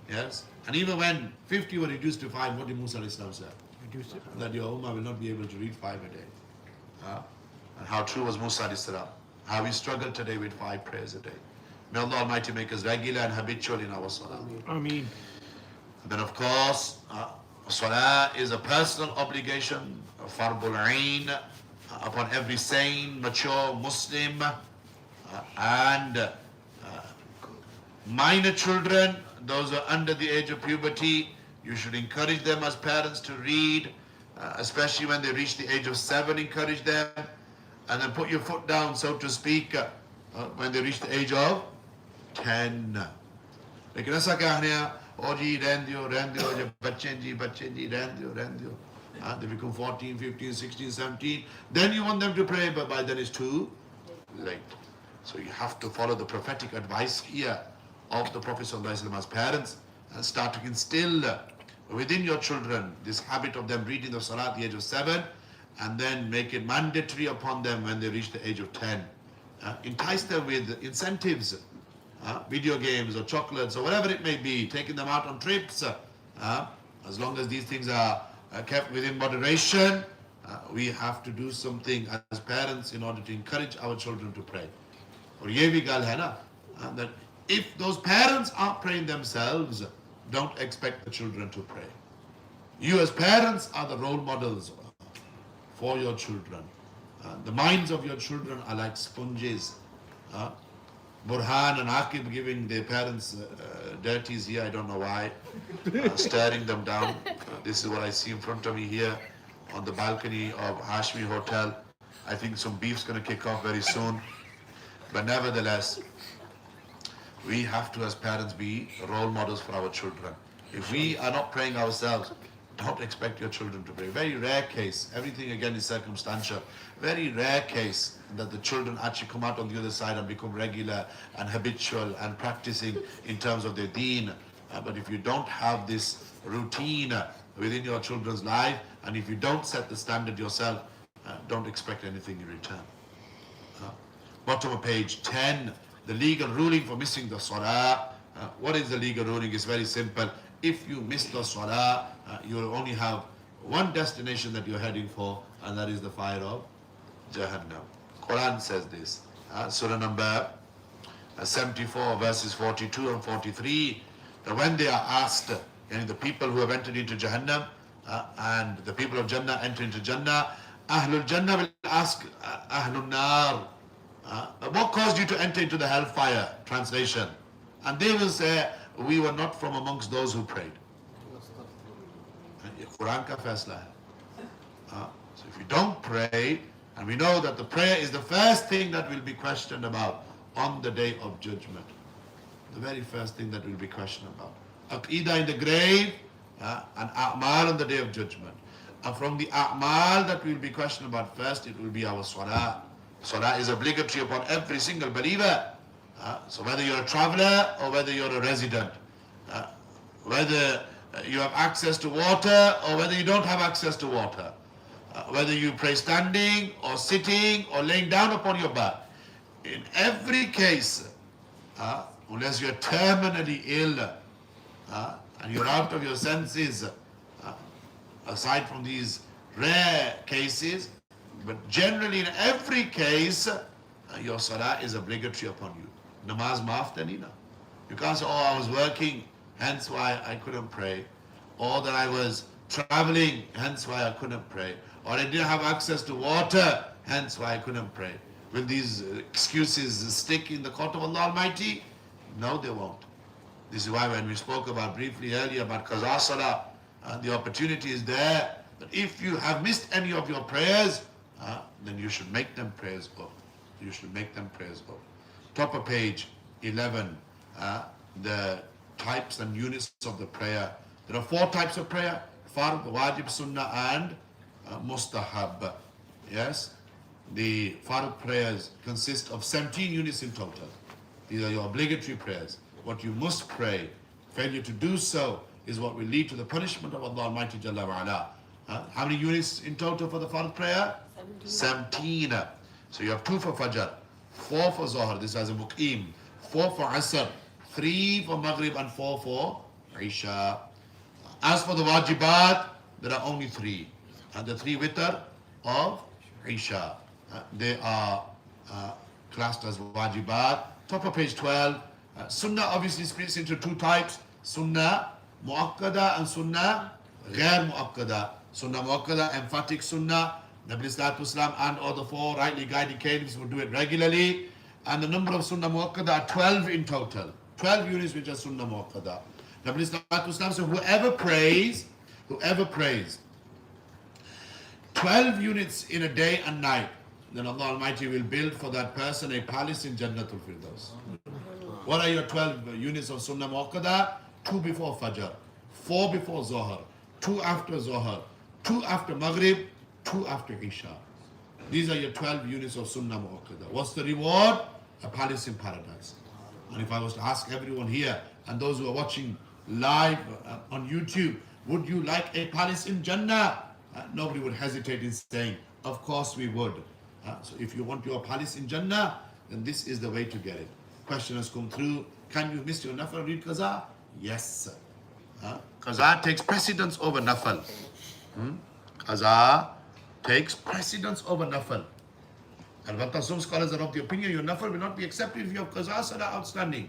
Yes? And even when 50 were reduced to 5, what did Musa alayhi salam say? Reduce it. That your ummah will not be able to read 5 a day. And how true was Musa alayhi salam. How we struggle today with 5 prayers a day. May Allah Almighty make us regular and habitual in our salah. Ameen. Then of course, salah is a personal obligation, fardul ain, upon every sane, mature Muslim, and minor children, those who are under the age of puberty, you should encourage them as parents to read, especially when they reach the age of 7, encourage them, and then put your foot down, so to speak, when they reach the age of 10. लेकिन ऐसा क्या है ओ जी रहन दियो जब बच्चे जी रहन दियो they become 14, 15, 16, 17, then you want them to pray, but by then it's too late. So you have to follow the prophetic advice here of the Prophet ﷺ as parents and start to instill within your children this habit of them reading the Salah at the age of 7, and then make it mandatory upon them when they reach the age of 10. Entice them with incentives, video games or chocolates or whatever it may be, taking them out on trips. As long as these things are kept within moderation, we have to do something as parents in order to encourage our children to pray. Or ye bhi gal hai na, that if those parents aren't praying themselves, don't expect the children to pray. You as parents are the role models for your children. The minds of your children are like sponges. Burhan and Aqib giving their parents dirties here, I don't know why, staring them down. This is what I see in front of me here on the balcony of Hashmi Hotel. I think some beef's going to kick off very soon. But nevertheless, we have to as parents be role models for our children. If we are not praying ourselves, don't expect your children to pray. Very rare case, everything again is circumstantial. Very rare case that the children actually come out on the other side and become regular and habitual and practicing in terms of their deen. But if you don't have this routine within your children's life, and if you don't set the standard yourself, don't expect anything in return. Bottom of page 10, the legal ruling for missing the salah. What is the legal ruling? It's very simple. If you miss the salah, you will only have one destination that you're heading for, and that is the fire of Jahannam. Quran says this. Surah number 74, verses 42 and 43, that when they are asked, the people who have entered into Jahannam and the people of Jannah enter into Jannah, Ahlul Jannah will ask Ahlul Nar, what caused you to enter into the hellfire? Translation. And they will say, we were not from amongst those who prayed. Quran ka faisla hai. So if you don't pray, and we know that the prayer is the first thing that will be questioned about on the day of judgment. The very first thing that will be questioned about. Aqidah in the grave, and a'mal on the day of judgment. And from the a'mal that we will be questioned about first, it will be our salah. Salah is obligatory upon every single believer. So whether you're a traveler or whether you're a resident, whether you have access to water or whether you don't have access to water, whether you pray standing or sitting or laying down upon your back, in every case, unless you're terminally ill and you're out of your senses, aside from these rare cases, but generally in every case, your salah is obligatory upon you. Namaz maaf tanina. You can't say, oh, I was working, hence why I couldn't pray. Or that I was traveling, hence why I couldn't pray. Or I didn't have access to water, hence why I couldn't pray. Will these excuses stick in the court of Allah Almighty? No, they won't. This is why when we spoke about briefly earlier about Qaza Salah, the opportunity is there. But if you have missed any of your prayers, then you should make them prayers up. You should make them prayers up. Top of page 11, the types and units of the prayer. There are 4 types of prayer: Fard, Wajib, Sunnah and Mustahab. Yes? The Fard prayers consist of 17 units in total. These are your obligatory prayers. What you must pray. Failure to do so is what will lead to the punishment of Allah Almighty Jalla wa'ala. How many units in total for the Fard prayer? 17. So you have 2 for Fajr, 4 for Zohar, this is a Muqim, 4 for Asr, 3 for Maghrib and 4 for Isha. As for the Wajibat, there are only 3. And the 3 witr of Isha. they are classed as wajibat. Top of page 12. Sunnah obviously splits into two types: Sunnah muakkada and Sunnah ghair muakkada. Sunnah muakkada, emphatic Sunnah. Nabi Sallallahu Alaihi Wasallam and all the four rightly guided caliphs would do it regularly. And the number of Sunnah muakkada are 12 in total. 12 units which are Sunnah muakkada. Nabi Sallallahu Alaihi Wasallam said, whoever prays 12 units in a day and night, then Allah Almighty will build for that person a palace in Jannatul Firdaus. What are your 12 units of Sunnah Muakkada? 2 before Fajr, 4 before Zohar, 2 after Zohar, 2 after Maghrib, 2 after Isha. These are your 12 units of Sunnah Muakkada. What's the reward? A palace in paradise. And if I was to ask everyone here and those who are watching live on YouTube, would you like a palace in Jannah? Nobody would hesitate in saying, of course we would. So if you want your palace in Jannah, then this is the way to get it. Question has come through. Can you miss your nafal read qaza? Yes. Qaza takes precedence over nafal. Qaza takes precedence over nafal. And some scholars are of the opinion your nafal will not be accepted if your qaza salah outstanding.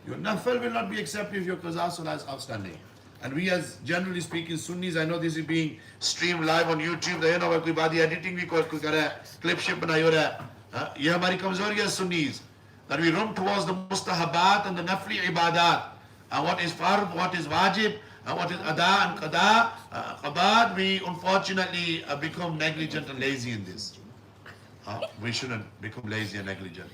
Your nafal will not be accepted if your qaza salah is outstanding. And we, as generally speaking Sunnis, I know this is being streamed live on YouTube. You know, कोई बात editing भी कोई कर रहा है, clip ship बनाई हो रहा है. ये हमारी कमजोरी है Sunnis, that we run towards the mustahabat and the nafli ibadat, and what is fard, what is wajib, and what is ada and qada, qabad. We unfortunately become negligent and lazy in this. We shouldn't become lazy and negligent.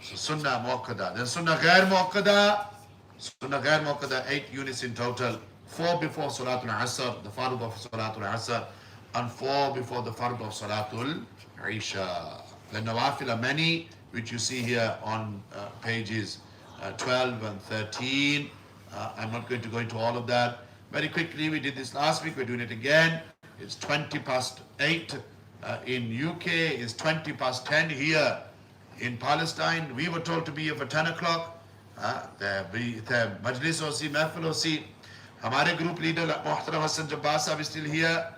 So sunnah muakkada, then sunnah ghair muakkada. Sunnah ghair muakkada, 8 units in total. 4 before Salatul Asr, the fard of Salatul Asr, and 4 before the fard of Salatul Isha. The nawafil are many, which you see here on pages 12 and 13. I'm not going to go into all of that. Very quickly, we did this last week, we're doing it again. It's 20 past 8 in UK, it's 20 past 10 here in Palestine. We were told to be here for 10 o'clock. The Majlis Osi, Mahfil Osi. Hamare group leader, Muhtaram Hassan Jabbas, is still here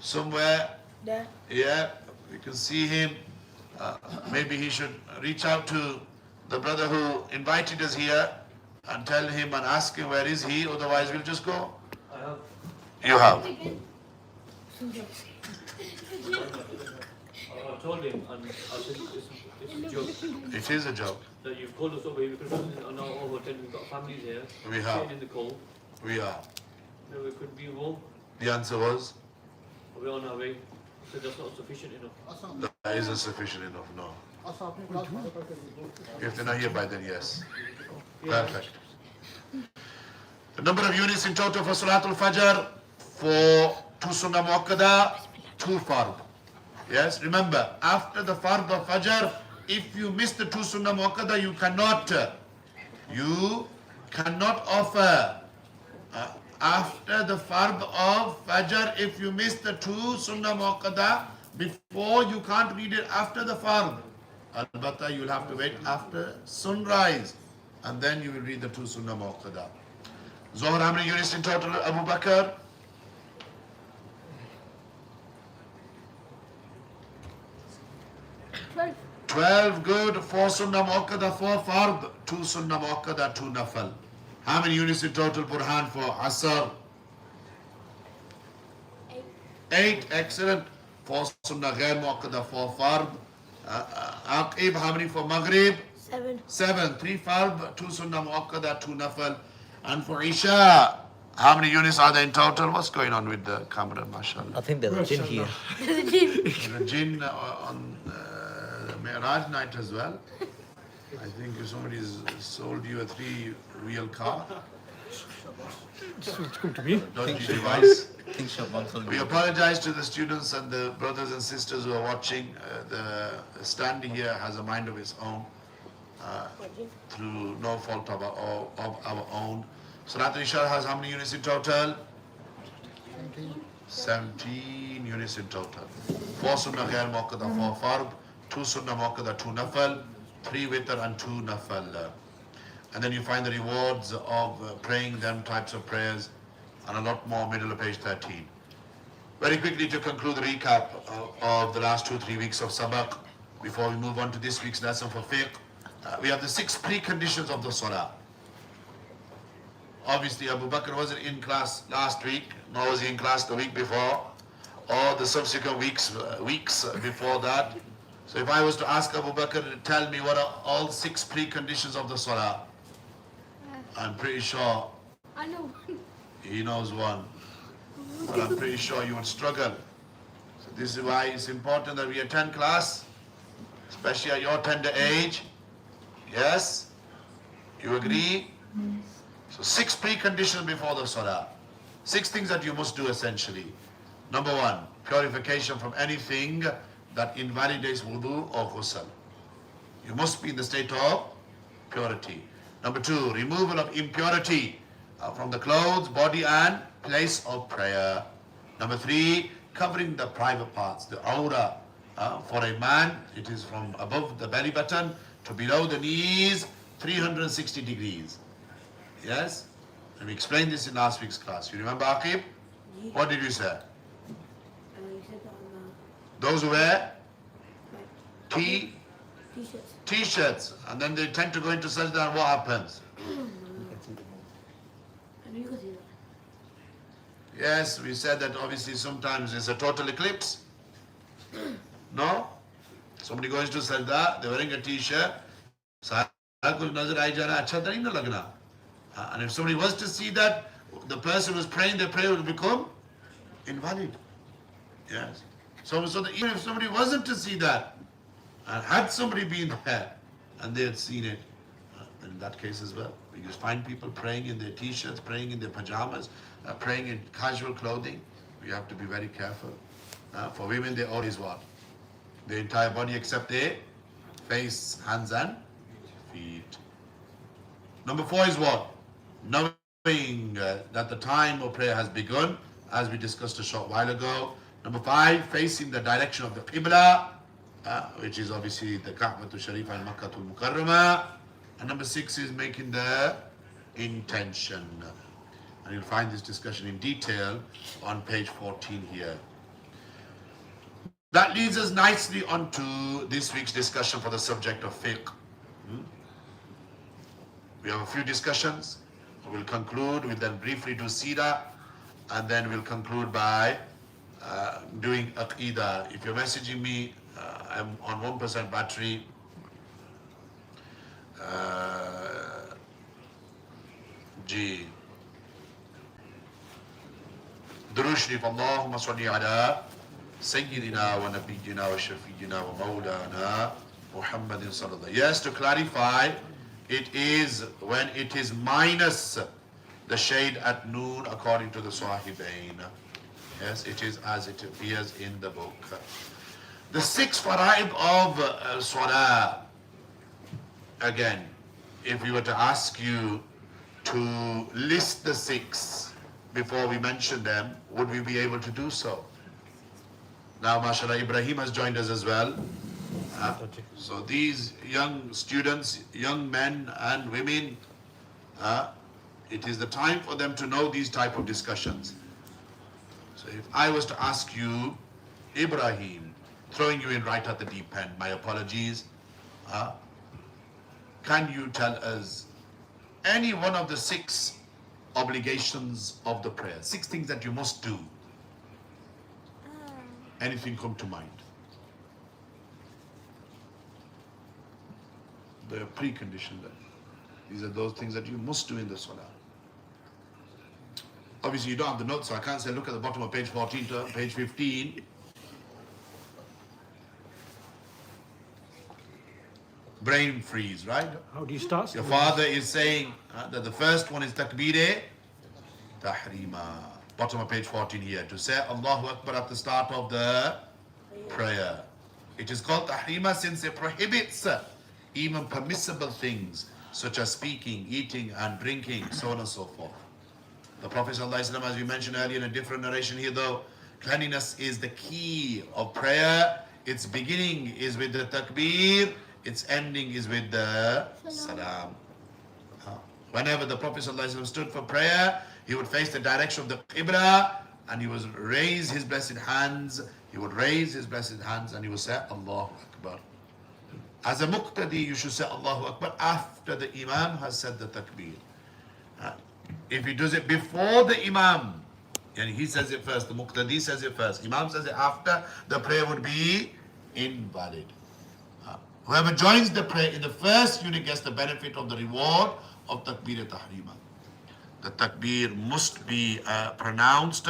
somewhere. There. Yeah, we can see him. Maybe he should reach out to the brother who invited us here and tell him and ask him where is he, otherwise we'll just go. I have. You have. I told him, and I said, it's a joke. It is a joke. That you've called us over here because on our hotel we've got families here. We have. Sitting in the cold. We are. No, we couldn't be warm. The answer was? We're on our way. So that's not sufficient enough. That isn't sufficient enough, no. If they're not here by then, yes. Perfect. The number of units in total for Salatul Fajr, for 2 Sunnah Muakkada, 2 Fard. Yes, remember, after the Fard of Fajr, if you miss the 2 Sunnah Muakkada, you cannot offer. After the Fard of Fajr, if you miss the 2 Sunnah Muakkada, before you can't read it after the Fard. Albatta, you'll have to wait after sunrise, and then you will read the 2 Sunnah Muakkada. Zohar, how many units in total, Abu Bakr? 12, good. 4 Sunnah Muakkada, 4 Fard, 2 Sunnah Muakkada, 2 Nafal. How many units in total, Burhan, for Asr? 8, excellent. 4 Sunnah Ghair Muakkada, 4 Fard. Aqib, how many for Maghrib? 7, 3 Fard, 2 Sunnah Muakkada, 2 Nafal. And for Isha, how many units are there in total? What's going on with the camera, mashallah? I think there's a jinn here. There's a jinn on Mi'raj night as well. I think if somebody's sold you a 3-wheel car. It's come to me. Dodgy device. Think Shaban told We me. apologize to the students and the brothers and sisters who are watching. The stand here has a mind of its own, through no fault of our own. Salatul Isha has how many units in total? 17 units in total. 4 Sunnah Ghair Muakkada, 4 Fard, 2 Sunnah Muakkada, 2 Nafal, 3 Witr and 2 Nafal. And then you find the rewards of praying them types of prayers and a lot more, middle of page 13. Very quickly to conclude the recap of the last 2-3 weeks of Sabaq, before we move on to this week's lesson for Fiqh. We have the 6 preconditions of the Salah. Obviously, Abu Bakr wasn't in class last week, nor was he in class the week before, or the subsequent weeks before that. So if I was to ask Abu Bakr to tell me what are all 6 preconditions of the Salah, I'm pretty sure I know. he knows one. But I'm pretty sure you would struggle. So this is why it's important that we attend class, especially at your tender age. Yes? You agree? So 6 preconditions before the Salah. 6 things that you must do essentially. Number 1, purification from anything that invalidates wudu or ghusl. You must be in the state of purity. Number 2, removal of impurity from the clothes, body and place of prayer. Number 3, covering the private parts, the awrah. For a man, it is from above the belly button to below the knees, 360 degrees. Yes? And we explained this in last week's class. You remember, Aqib? Yeah. What did you say? You said that on Those who wear t-shirts. t-shirts, and then they tend to go into sajda, and what happens? I know you can see that. Yes, we said that obviously sometimes it's a total eclipse. No? Somebody goes to sajda, they're wearing a t-shirt. And if somebody was to see that, the person who's praying, their prayer will become invalid. Yes. So that even if somebody wasn't to see that, and had somebody been there, and they had seen it, in that case as well, we just find people praying in their t-shirts, praying in their pajamas, praying in casual clothing. We have to be very careful. For women, they always what? The entire body except their face, hands and feet. Number 4 is what? Knowing that the time of prayer has begun, as we discussed a short while ago. Number 5, facing the direction of the Qibla, which is obviously the Ka'batul Sharif and Makkatul Mukarramah. And number 6 is making the intention. And you'll find this discussion in detail on page 14 here. That leads us nicely on to this week's discussion for the subject of fiqh. We have a few discussions. We'll conclude, we'll then briefly do seerah, and then we'll conclude by doing aqidah. If you're messaging me, I'm on 1% battery. G. Durood Sharif, Allahumma salli ala Sayyidina wa Nabiyyina wa Shafiyyina wa Mawlana Muhammadin sallallahu. Yes, to clarify, it is when it is minus the shade at noon according to the Sahibain. Yes, it is as it appears in the book. The 6 fara'id of Salah. Again, if we were to ask you to list the 6 before we mention them, would we be able to do so? Now, mashallah, Ibrahim has joined us as well. So these young students, young men and women, it is the time for them to know these type of discussions. So if I was to ask you, Ibrahim, throwing you in right at the deep end, my apologies, can you tell us any one of the 6 obligations of the prayer, 6 things that you must do? Anything come to mind? The precondition then. These are those things that you must do in the Salah. Obviously you don't have the notes, so I can't say look at the bottom of page 14 to page 15. Brain freeze, right? How do you start? Your father is saying that the first one is takbir tahrima. Bottom of page 14 here. To say Allahu Akbar at the start of the prayer. It is called tahrima since it prohibits even permissible things such as speaking, eating and drinking, so on and so forth. The Prophet ﷺ, as we mentioned earlier in a different narration here though, cleanliness is the key of prayer. Its beginning is with the takbir, its ending is with the salam. Whenever the Prophet ﷺ stood for prayer, he would face the direction of the Qibla and he would raise his blessed hands. He would raise his blessed hands and he would say Allahu Akbar. As a muqtadi, you should say Allahu Akbar after the Imam has said the takbir. If he does it before the Imam, and he says it first, the muqtadi says it first, Imam says it after, the prayer would be invalid. Whoever joins the prayer in the first unit gets the benefit of the reward of takbir tahrima. The takbir must be pronounced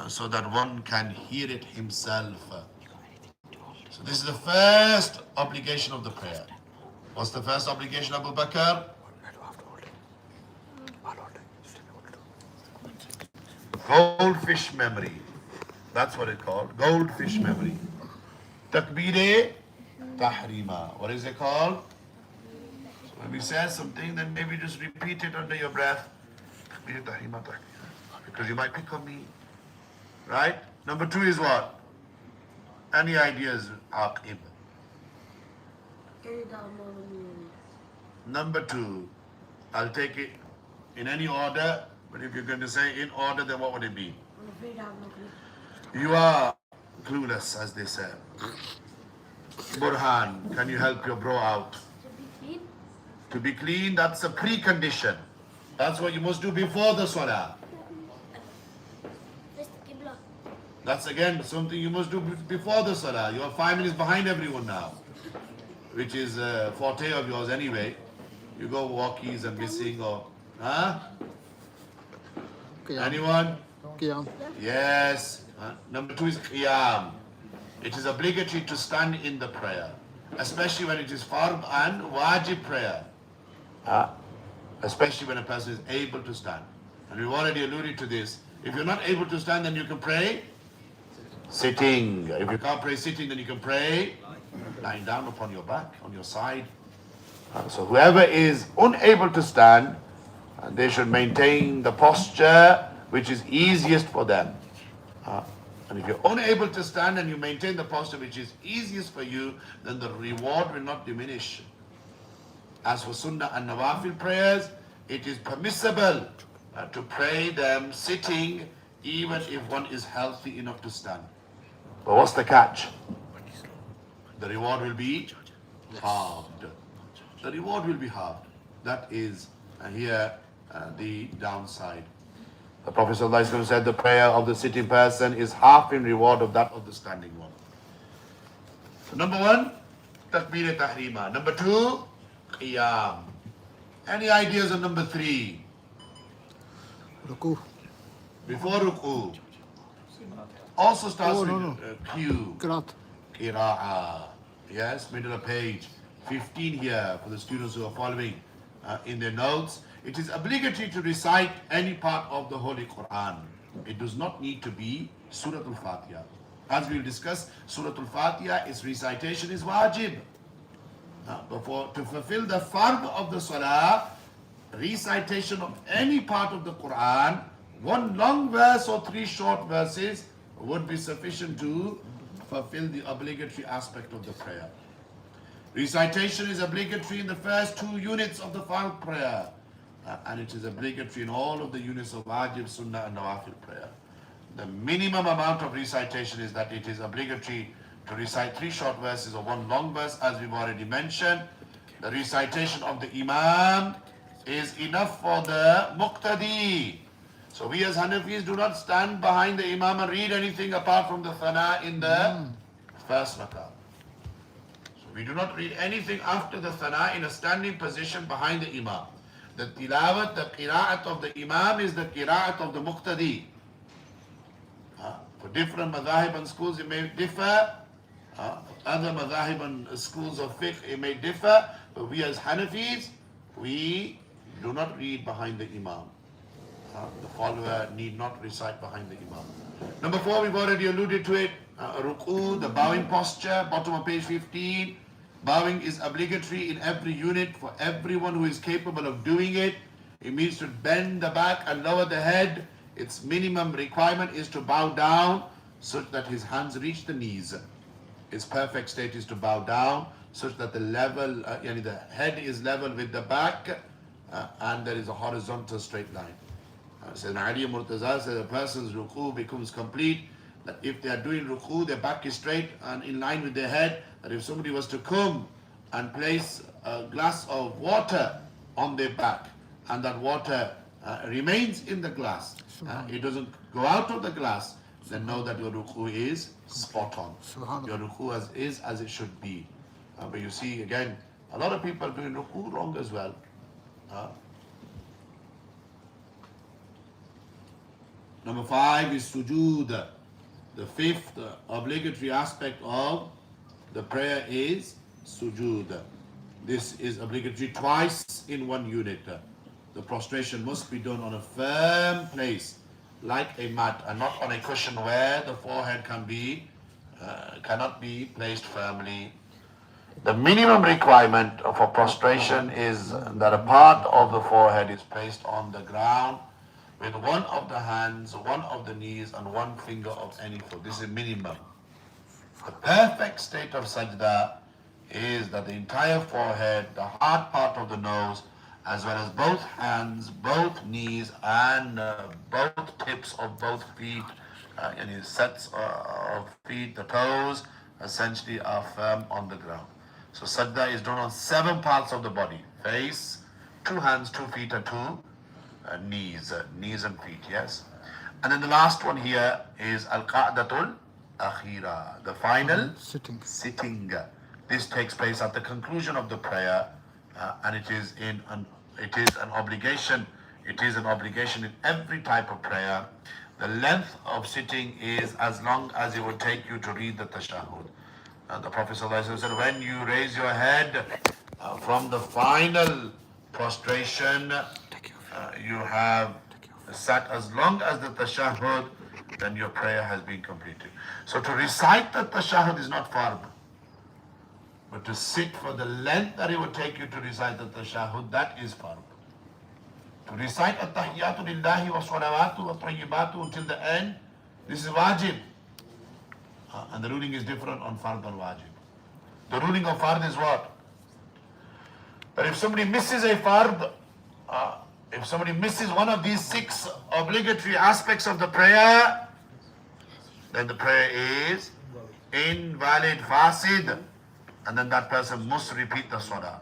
so that one can hear it himself. So this is the first obligation of the prayer. What's the first obligation, Abu Bakr? Goldfish memory. That's what it's called. Goldfish memory. Takbir tahrima. What is it called? So when we say something, then maybe just repeat it under your breath. Takbir tahrima tahrima. Because you might pick on me. Right? Number 2 is what? Any ideas, Aqib? Number 2. I'll take it in any order, but if you're going to say in order, then what would it be? You are clueless, as they say. Burhan, can you help your bro out? To be clean, that's a precondition. That's what you must do before the salah. That's again something you must do before the salah. You're 5 minutes behind everyone now, which is a forte of yours anyway. You go walkies and missing or, huh? Anyone? Qiyam. Yes. Number 2 is qiyam. It is obligatory to stand in the prayer, especially when it is fard and wajib prayer. Especially when a person is able to stand. And we've already alluded to this. If you're not able to stand, then you can pray sitting. If you can't pray sitting, then you can pray lying down upon your back, on your side. So whoever is unable to stand, they should maintain the posture which is easiest for them. And if you're unable to stand and you maintain the posture which is easiest for you, then the reward will not diminish. As for sunnah and nawafil prayers, it is permissible to pray them sitting even if one is healthy enough to stand. But what's the catch? The reward will be halved. The reward will be halved. That is here the downside. The Prophet ﷺ said the prayer of the sitting person is half in reward of that of the standing one. So number 1, takbir tahrima. Number 2, qiyam. Any ideas on number 3? Ruku. Before ruku. Also starts with Q. Qiraat. Qira'ah. Yes, middle of page 15 here for the students who are following in their notes. It is obligatory to recite any part of the Holy Quran. It does not need to be Surah Al-Fatiha. As we will discuss, Surah Al-Fatiha, its recitation is wajib. To fulfill the fard of the salah, recitation of any part of the Quran, 1 long verse or 3 short verses would be sufficient to fulfill the obligatory aspect of the prayer. Recitation is obligatory in the first 2 units of the fard prayer. And it is obligatory in all of the units of wajib, sunnah and nawafil prayer. The minimum amount of recitation is that it is obligatory to recite 3 short verses or 1 long verse, as we've already mentioned. The recitation of the Imam is enough for the muqtadi. So we as Hanafis do not stand behind the Imam and read anything apart from the thana in the first rakah. So we do not read anything after the thana in a standing position behind the Imam. The tilawat, the qira'at of the Imam is the qira'at of the muqtadi. For different madhahib and schools it may differ. Other madhahib and schools of fiqh it may differ. But we as Hanafis, we do not read behind the Imam. The follower need not recite behind the Imam. Number 4, we've already alluded to it. Ruku, the bowing posture, bottom of page 15. Bowing is obligatory in every unit for everyone who is capable of doing it. It means to bend the back and lower the head. Its minimum requirement is to bow down such that his hands reach the knees. Its perfect state is to bow down such that the head is level with the back and there is a horizontal straight line. Sayyidina Ali Murtaza says a person's ruku becomes complete, that if they are doing ruku, their back is straight and in line with their head, that if somebody was to come and place a glass of water on their back, and that water remains in the glass, it doesn't go out of the glass, then know that your ruku is spot on. Your ruku is as it should be. But you see, again, a lot of people are doing ruku wrong as well. Number 5 is sujood. The 5th obligatory aspect of the prayer is sujood. This is obligatory twice in one unit. The prostration must be done on a firm place, like a mat, and not on a cushion where the forehead cannot be placed firmly. The minimum requirement for prostration is that a part of the forehead is placed on the ground with one of the hands, one of the knees, and one finger of any foot. This is minimum. The perfect state of sajda is that the entire forehead, the hard part of the nose, as well as both hands, both knees, and both tips of both feet, any sets of feet, the toes, essentially are firm on the ground. So sajda is done on 7 parts of the body: face, 2 hands, 2 feet, and 2 knees and feet, yes. And then the last one here is al-qa'datul akhira, the final sitting. This takes place at the conclusion of the prayer, and it is an obligation. It is an obligation in every type of prayer. The length of sitting is as long as it would take you to read the tashahhud. The Prophet ﷺ said, when you raise your head from the final prostration, you have sat as long as the tashahhud, then your prayer has been completed. So to recite the tashahhud is not fard, but to sit for the length that it would take you to recite the tashahhud, that is fard. To recite at-tahiyyatu lillahi wa salawatu wa tayyibatu until the end, this is wajib. And the ruling is different on fard and wajib. The ruling of fard is what? That if somebody misses a fard, if somebody misses one of these 6 obligatory aspects of the prayer, then the prayer is invalid, fasid, and then that person must repeat the salah.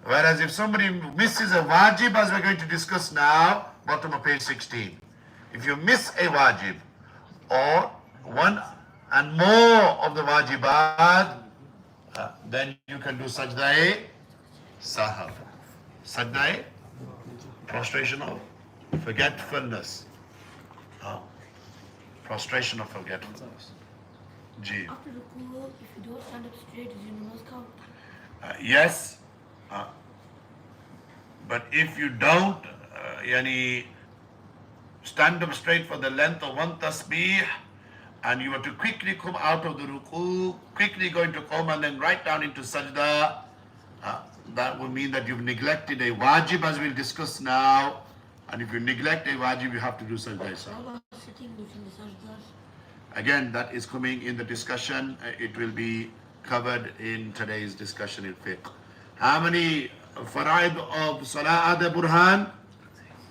Whereas if somebody misses a wajib, as we're going to discuss now, bottom of page 16, if you miss a wajib or one and more of the wajibat, then you can do sajda sahab. Sajda, prostration of forgetfulness. Prostration of forgetfulness. Ji. After the ruku, if you don't stand up straight, is your namaz count? Yes. But if you don't stand up straight for the length of one tasbih, and you were to quickly come out of the ruku, quickly go into qawm and then right down into sajda, that would mean that you've neglected a wajib, as we'll discuss now. And if you neglect a wajib, you have to do sajda. Sitting between the sajdas. Again, that is coming in the discussion. It will be covered in today's discussion in fiqh. How many faraid of Salah ada Burhan?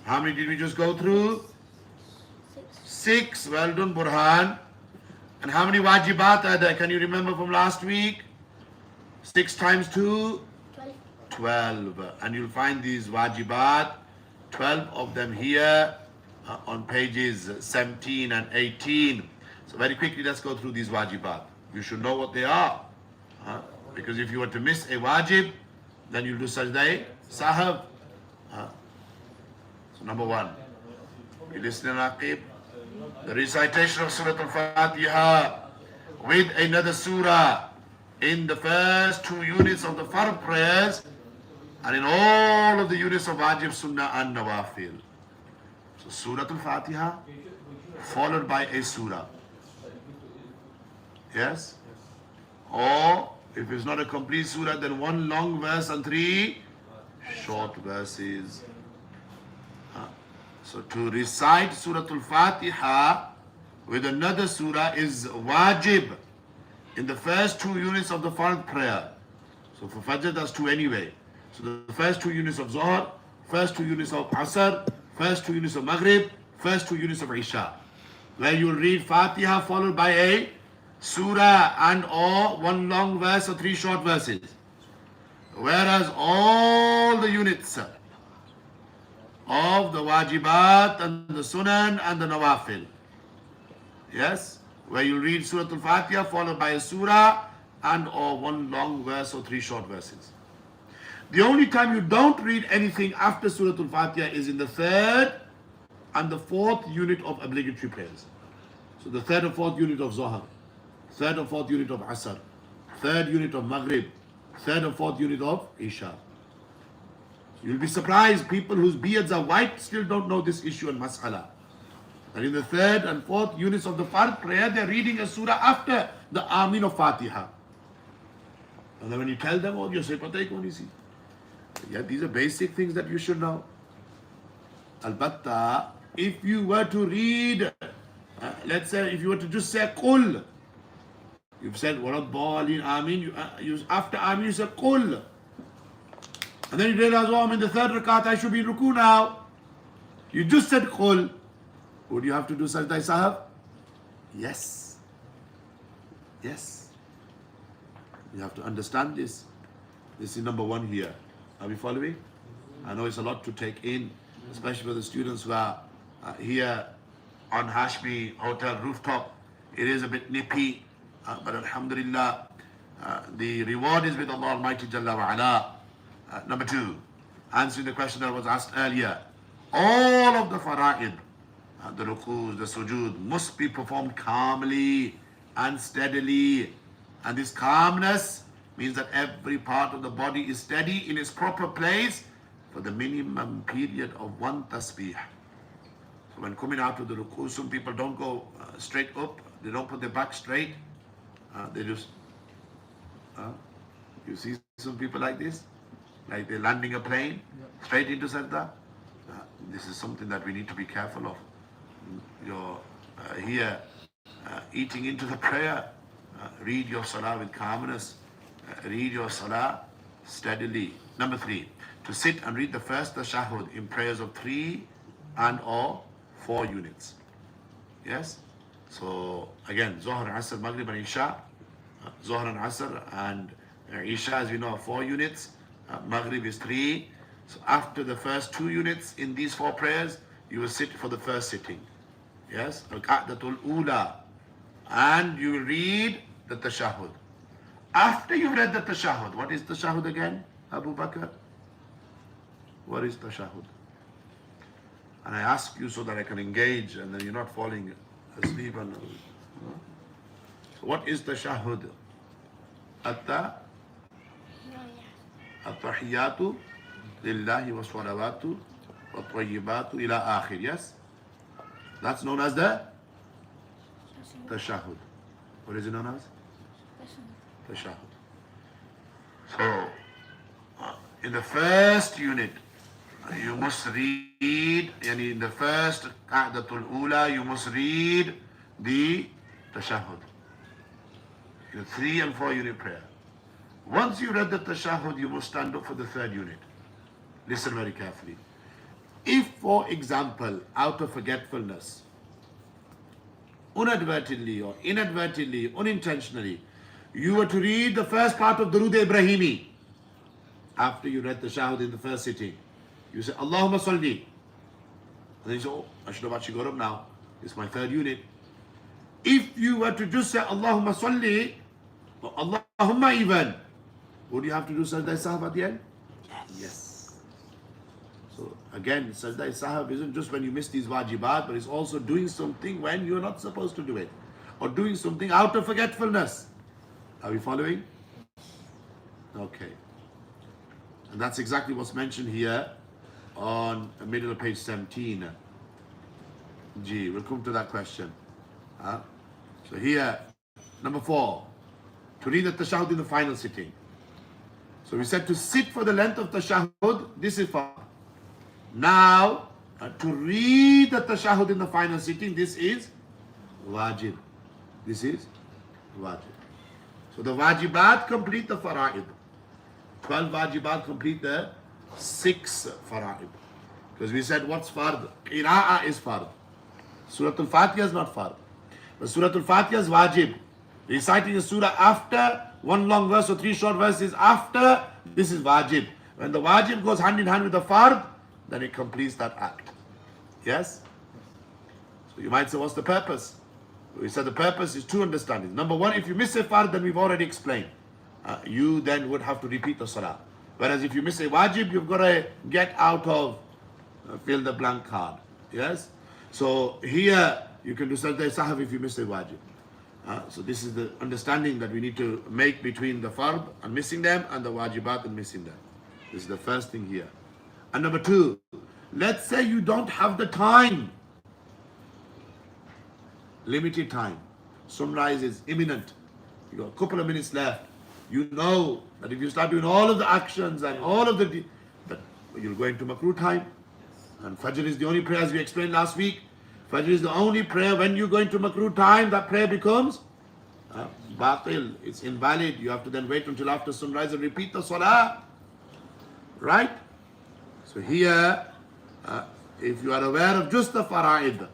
How many did we just go through? 6. Well done, Burhan. And how many wajibat are there? Can you remember from last week? 6 times 2? 12. And you'll find these wajibat, 12 of them here on pages 17 and 18. So very quickly, let's go through these wajibat. You should know what they are. Because if you were to miss a wajib, then you'll do sajda sahab. So number 1, you listen and aqib. The recitation of Surah Al-Fatiha with another surah in the first 2 units of the fard prayers, and in all of the units of wajib, sunnah and nawafil. So Surah Al-Fatiha followed by a surah. Yes? Or if it's not a complete surah, then 1 long verse and 3 short verses. So to recite Surah Al-Fatiha with another surah is wajib in the first 2 units of the fard prayer. So for Fajr, that's 2 anyway. So the first 2 units of Zohar, first 2 units of Asr, first 2 units of Maghrib, first 2 units of Isha, where you will read Fatiha followed by a surah and or 1 long verse or 3 short verses. Whereas all the units of the wajibat and the sunan and the nawafil, yes, where you read Surah Al-Fatiha followed by a surah and or 1 long verse or 3 short verses. The only time you don't read anything after Surah Al-Fatiha is in the 3rd and the 4th unit of obligatory prayers. So the 3rd and 4th unit of Zohar, 3rd and 4th unit of Asr, 3rd unit of Maghrib, 3rd and 4th unit of Isha. You'll be surprised, people whose beards are white still don't know this issue and mas'ala. And in the 3rd and 4th units of the Fard prayer, they're reading a surah after the Amin of Fatiha. And then when you tell them, oh, you say, Pata hai kaun isi? Yeah, these are basic things that you should know. Albatta, if you were to read, let's say, if you were to just say Qul, you've said, Waladhalin, Amin, after Amin you say Qul. And then you realize, oh, I'm in the 3rd rakat, I should be in ruku now. You just said Qul. Would you have to do Sajda Sahab? Yes. Yes. You have to understand this. This is number 1 here. Are we following? I know it's a lot to take in, especially for the students who are here on Hashmi Hotel rooftop. It is a bit nippy, but alhamdulillah, the reward is with Allah Almighty Jalla wa Ala. Number 2, answering the question that was asked earlier. All of the fara'id, the rukus, the sujood, must be performed calmly and steadily. And this calmness means that every part of the body is steady in its proper place for the minimum period of 1 tasbih. So when coming out of the ruku, some people don't go straight up, they don't put their back straight, they just, you see some people like this, like they're landing a plane straight into sajda. This is something that we need to be careful of. You're here eating into the prayer. Read your salah with calmness. Read your salah steadily. Number 3, to sit and read the first tashahhud in prayers of 3 and or 4 units. Yes? So again, Zohar, Asr, Maghrib and Isha. Zohar and Asr and Isha, as you know, are 4 units. Maghrib is 3. So after the first 2 units in these 4 prayers, you will sit for the first sitting. Yes? Al-Qa'datul Ula. And you will read the tashahhud. After you've read the tashahhud, what is tashahhud again, Abu Bakr? What is tashahhud? And I ask you so that I can engage and then you're not falling asleep. So what is tashahhud? At-tahiyyatu lillahi wa salawatu wa tayyibatu ila akhir. Yes? That's known as the tashahhud. What is it known as? Tashahhud. So, in the first unit, you must read, and in the first Qa'datul Ula, you must read the tashahhud. In the 3 and 4 unit prayer. Once you read the tashahhud, you must stand up for the 3rd unit. Listen very carefully. If, for example, out of forgetfulness, inadvertently or inadvertently, unintentionally, you were to read the first part of Durood Ibrahimi after you read the tashahhud in the first sitting, you say Allahumma salli, and then you say, oh, I should have actually got up now, it's my 3rd unit. If you were to just say Allahumma salli or Allahumma even, would you have to do sajda sahab at the end? Yes. So again, sajda sahab isn't just when you miss these wajibat, but it's also doing something when you're not supposed to do it, or doing something out of forgetfulness. Are we following? Okay. And that's exactly what's mentioned here on the middle of page 17. Gee, we'll come to that question. So here, number 4, to read the tashahhud in the final sitting. So we said to sit for the length of tashahhud, this is far. Now, to read the tashahhud in the final sitting, this is wajib. This is wajib. So the wajibat complete the fara'id. 12 wajibat complete the 6 fara'id. Because we said what's fard? Qira'ah is fard. Surah Al-Fatiha is not fard. But Surah Al-Fatiha is wajib. Reciting a surah after one long verse or three short verses after, this is wajib. When the wajib goes hand in hand with the fard, then it completes that act. Yes? So you might say, what's the purpose? We said the purpose is two understandings. Number one, if you miss a fard, then we've already explained. You then would have to repeat the salah. Whereas if you miss a wajib, you've got to get out of fill the blank card. Yes? So here, you can do sajda sahab if you miss a wajib. So this is the understanding that we need to make between the fard and missing them and the wajibat and missing them. This is the first thing here. And number two, let's say you don't have the time. Limited time. Sunrise is imminent. You got a couple of minutes left. You know that if you start doing all of the actions and all of the... But you'll go into makruh time. And Fajr is the only prayer, as we explained last week. Fajr is the only prayer when you go into makruh time, that prayer becomes batil. It's invalid. You have to then wait until after sunrise and repeat the salah. Right? So here, if you are aware of just the fara'id,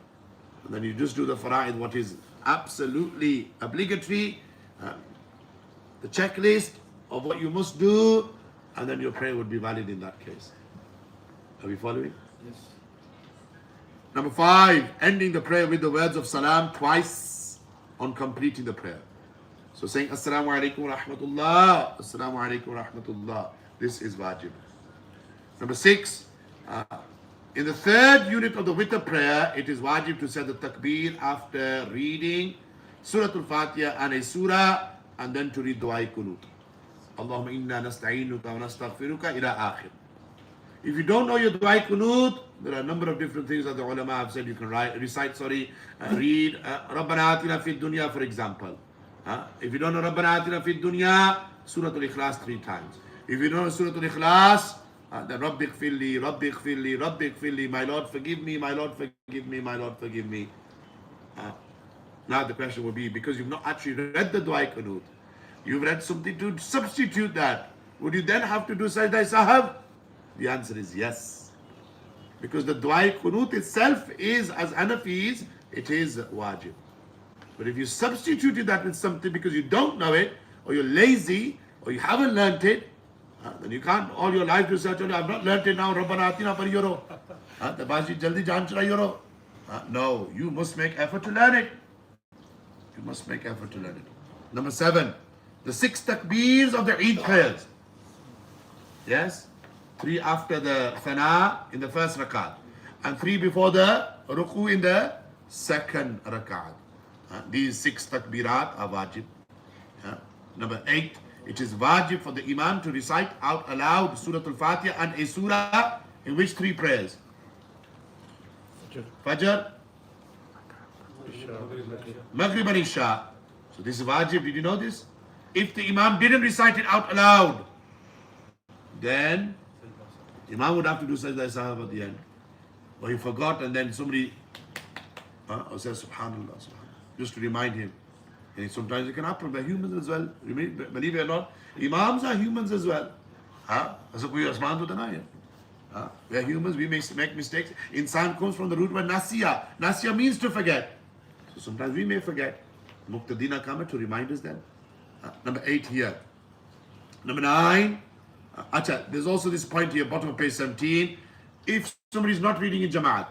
then you just do the fara'id, what is absolutely obligatory, the checklist of what you must do, and then your prayer would be valid in that case. Are we following? Yes. Number 5, ending the prayer with the words of salam twice on completing the prayer. So saying Assalamu alaikum wa rahmatullah, Assalamu alaikum wa rahmatullah. This is wajib. Number 6, in the third unit of the witr prayer, it is wajib to say the takbir after reading Surah Al-Fatiha and a surah, and then to read Dua Qunut. Allahumma inna nasta'inuka wa nastaghfiruka ila akhir. If you don't know your Dua Qunut, there are a number of different things that the ulama have said you can read Rabbana atina fid dunya, for example. If you don't know Rabbana atina fid dunya, Surah Al-Ikhlas 3 times. If you don't know Surah Al-Ikhlas, then Rabbi ighfirli, Rabbi ighfirli, Rabbi ighfirli, my Lord forgive me, my Lord forgive me, my Lord forgive me. Now the question will be, because you've not actually read the Dua Qunut, you've read something to substitute that, would you then have to do Sajda Sahab? The answer is yes. Because the Dua Qunut itself is, as Hanafis, it is wajib. But if you substituted that with something because you don't know it, or you're lazy, or you haven't learnt it, then you can't all your life research, I've not learnt it now, Rabbana atina par yoro. The bashi jaldi jaan chura yoro. No, you must make effort to learn it. You must make effort to learn it. Number 7, the 6 takbeers of the Eid prayers. Yes? 3 after the thana in the first rakat, and 3 before the ruku in the second rakat. These 6 takbirat are wajib. Number 8, it is wajib for the imam to recite out aloud Surah Al-Fatiha and a surah in which 3 prayers? Fajr, Maghrib and Isha. So this is wajib. Did you know this? If the imam didn't recite it out aloud, then imam would have to do sajda sahab at the end. Or he forgot and then somebody says subhanallah, subhanallah, just to remind him. And sometimes it can happen. We're humans as well. Believe it or not, imams are humans as well. We are humans, we make mistakes. Insan comes from the root word nasiya. Nasiya means to forget. So sometimes we may forget. Muqtadina come to remind us then. Number 8 here. Number 9. There's also this point here, bottom of page 17. If somebody is not reading in Jama'at,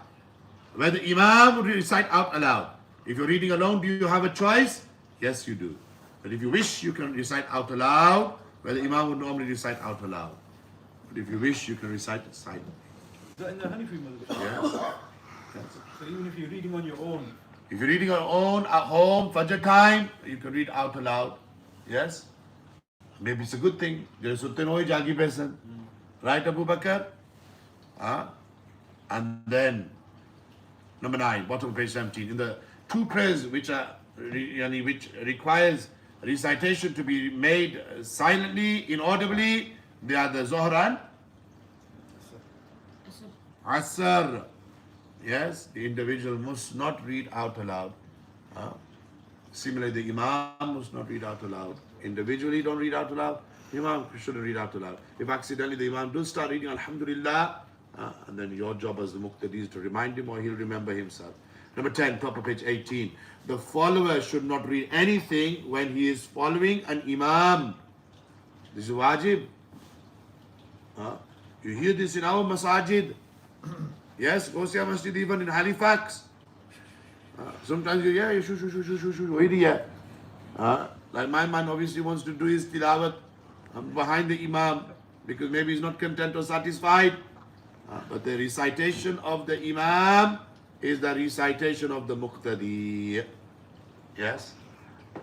where the Imam would recite out aloud. If you're reading alone, do you have a choice? Yes, you do. But if you wish, you can recite out aloud, where the Imam would normally recite out aloud. But if you wish, you can recite it silently. Is that in the Hanafi madhab? Yes. Yes. So even if you're reading on your own, If you're reading on your own at home, Fajr time, you can read out aloud. Yes? Maybe it's a good thing. There is Sultan Oi Jagi person. Right, Abu Bakr? And then, number 9, bottom of page 17. In the 2 prayers which requires recitation to be made silently, inaudibly, they are the Zohar and Asr. Yes, the individual must not read out aloud. Similarly, the Imam must not read out aloud. Individually, don't read out aloud. The Imam shouldn't read out aloud. If accidentally the Imam does start reading Alhamdulillah, And then your job as the muqtadi is to remind him, or he'll remember himself. Number 10, top of page 18. The follower should not read anything when he is following an imam. This is wajib. You hear this in our masajid. Yes, go see a masjid even in Halifax. Sometimes you hear, shoo. Like my man obviously wants to do his tilawat behind the imam because maybe he's not content or satisfied. But the recitation of the imam is the recitation of the muqtadi. Yes?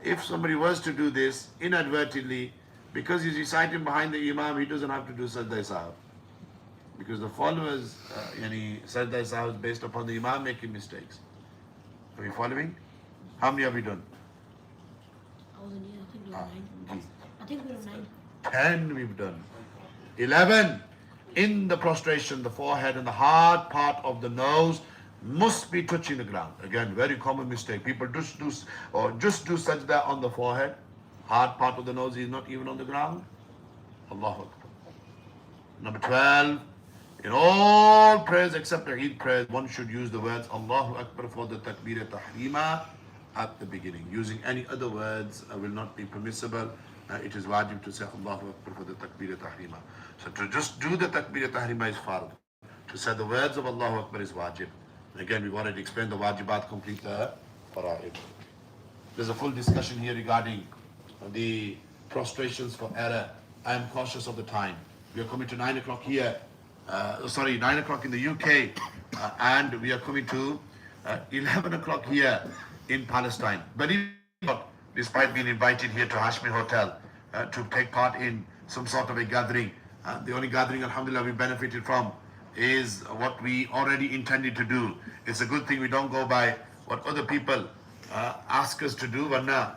If somebody was to do this inadvertently, because he's reciting behind the imam, he doesn't have to do sajda sahab. Because the followers, sajda sahab is based upon the imam making mistakes. Are you following? How many have we done? I wasn't here. I think we were 9. I think we were 9. 10 we've done. 11. In the prostration, the forehead and the hard part of the nose must be touching the ground. Again, very common mistake. People just do sajda on the forehead. Hard part of the nose is not even on the ground. Allahu Akbar. Number 12. In all prayers except Eid prayers, one should use the words Allahu Akbar for the takbir tahrima at the beginning. Using any other words will not be permissible. It is wajib to say Allahu Akbar for the takbir tahrima. So to just do the takbir tahrima is fard. To say the words of Allahu Akbar is wajib. Again, we've already explained the wajibat complete the fara'id. There's a full discussion here regarding the prostrations for error. I am cautious of the time. We are coming to 9 o'clock here. 9 o'clock in the UK. And we are coming to 11 o'clock here in Palestine. But despite being invited here to Hashmi Hotel to take part in some sort of a gathering, the only gathering, alhamdulillah, we benefited from is what we already intended to do. It's a good thing we don't go by what other people ask us to do, but now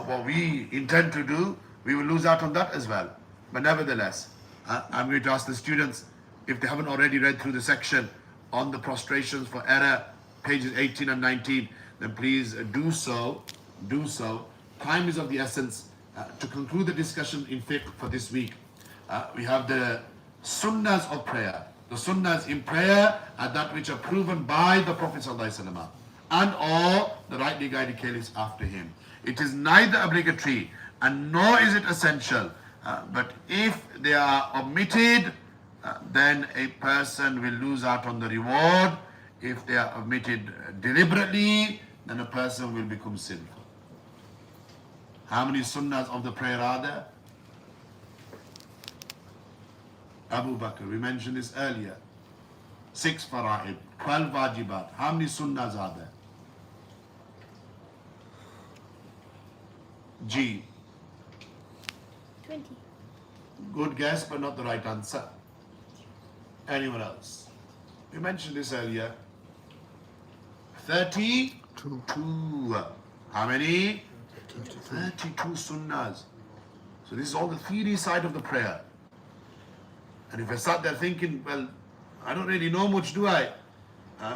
what we intend to do, we will lose out on that as well. But nevertheless, I'm going to ask the students, if they haven't already read through the section on the prostrations for error, pages 18 and 19, then please do so. Time is of the essence. To conclude the discussion in fiqh for this week, we have the sunnahs of prayer. The sunnahs in prayer are that which are proven by the Prophet ﷺ and or the rightly guided caliphs after him. It is neither obligatory and nor is it essential. But if they are omitted, then a person will lose out on the reward. If they are omitted deliberately, then a person will become sinful. How many sunnahs of the prayer are there? Abu Bakr, we mentioned this earlier. 6 fara'id, 12 wajibat. How many sunnahs are there? G. 20. Good guess, but not the right answer. Anyone else? We mentioned this earlier. 32. How many? 32 sunnahs. So this is all the theory side of the prayer. And if I sat there thinking, well, I don't really know much, do I?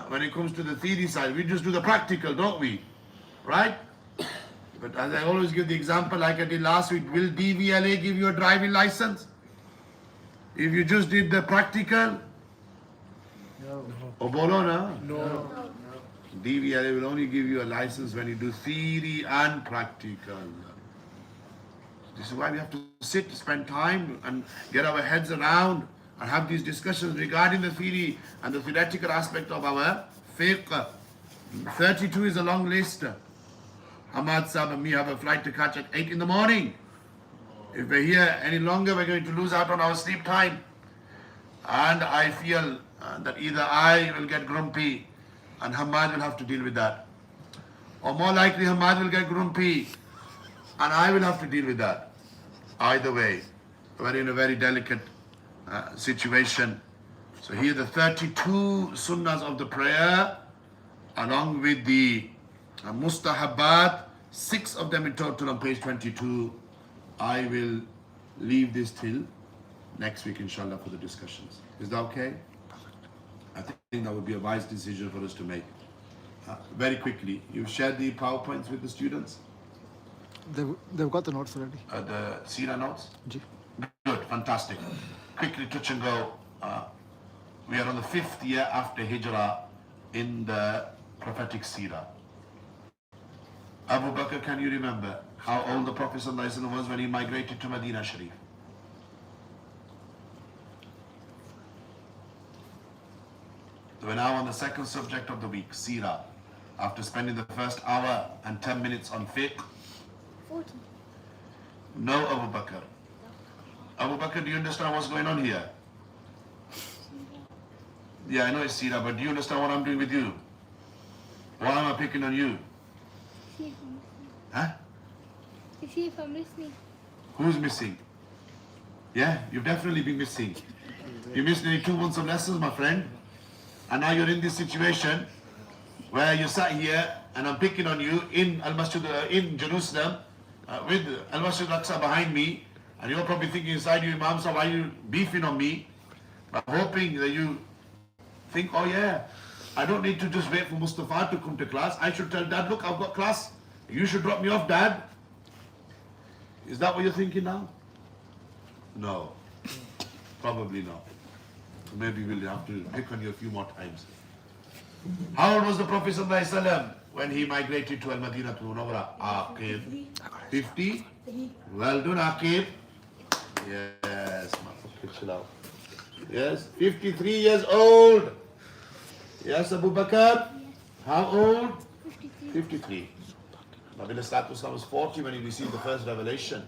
When it comes to the theory side, we just do the practical, don't we? Right? But as I always give the example, like I did last week, will DVLA give you a driving license? If you just did the practical? No. No. DVLA will only give you a license when you do theory and practical. This is why we have to sit, spend time and get our heads around and have these discussions regarding the theory and the theoretical aspect of our fiqh. 32 is a long list. Ahmad Sahib and me have a flight to catch at 8 in the morning. If we're here any longer, we're going to lose out on our sleep time. And I feel that either I will get grumpy and Hamad will have to deal with that. Or more likely Hamad will get grumpy and I will have to deal with that. Either way, we're in a very delicate situation. So here the 32 sunnahs of the prayer, along with the mustahabbat, 6 of them in total on page 22. I will leave this till next week, inshallah, for the discussions. Is that okay? I think that would be a wise decision for us to make. Very quickly, you've shared the PowerPoints with the students? They've got the notes already. The Sira notes? Ji. Good, fantastic. Quickly touch and go. We are on the 5th year after Hijrah in the prophetic seerah. Abu Bakr, can you remember how old the Prophet ﷺ was when he migrated to Medina Sharif? We're now on the second subject of the week, seerah. After spending the first hour and 10 minutes on fiqh. 40. No, Abu Bakr. Abu Bakr, do you understand what's going on here? Yeah, I know it's seerah, but do you understand what I'm doing with you? Why am I picking on you? See if I'm listening. Huh? To see if I'm listening. Who's missing? Yeah, you've definitely been missing. You missed nearly 2 months of lessons, my friend. And now you're in this situation where you sat here and I'm picking on you in Al-Masjid in Jerusalem with Al-Masjid Aqsa behind me, and you're probably thinking inside you, Imam, so why are you beefing on me? But hoping that you think, oh yeah, I don't need to just wait for Mustafa to come to class. I should tell Dad, look, I've got class. You should drop me off, Dad. Is that what you're thinking now? No, probably not. Maybe we'll have to pick on you a few more times. How old was the Prophet ﷺ when he migrated to Al-Madinah to Munawwara? Aqib. 50? Well done, Aqib. Yes, chill out. Yes, 53 years old. Yes, Abu Bakr. How old? 53. Nabi Islam was 40 when he received the first revelation.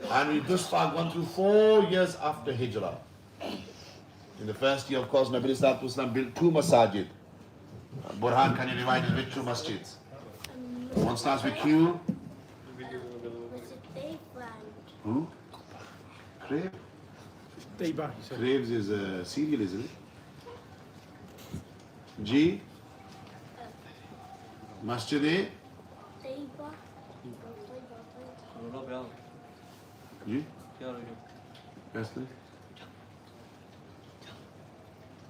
And we just gone through 4 years after Hijrah. In the first year, of course, Nabi Islam built 2 masajid. Burhan, can you remind us which 2 masjids? One starts with Q. Who? Crave? Craves is a cereal, isn't it? G. Masjid A. G. Firstly.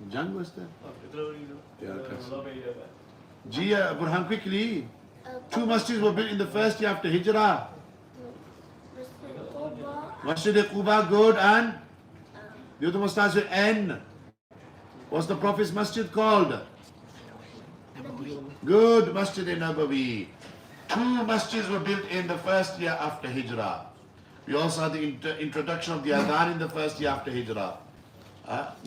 Jang was there? G. Burhan, quickly. 2 masjids were built in the first year after Hijrah. Masjid Quba, good, and the other one starts with N. What's the Prophet's masjid called? Good, Masjid Nabawi. 2 masjids were built in the first year after Hijrah. We also had the introduction of the Adhan in the first year after Hijrah.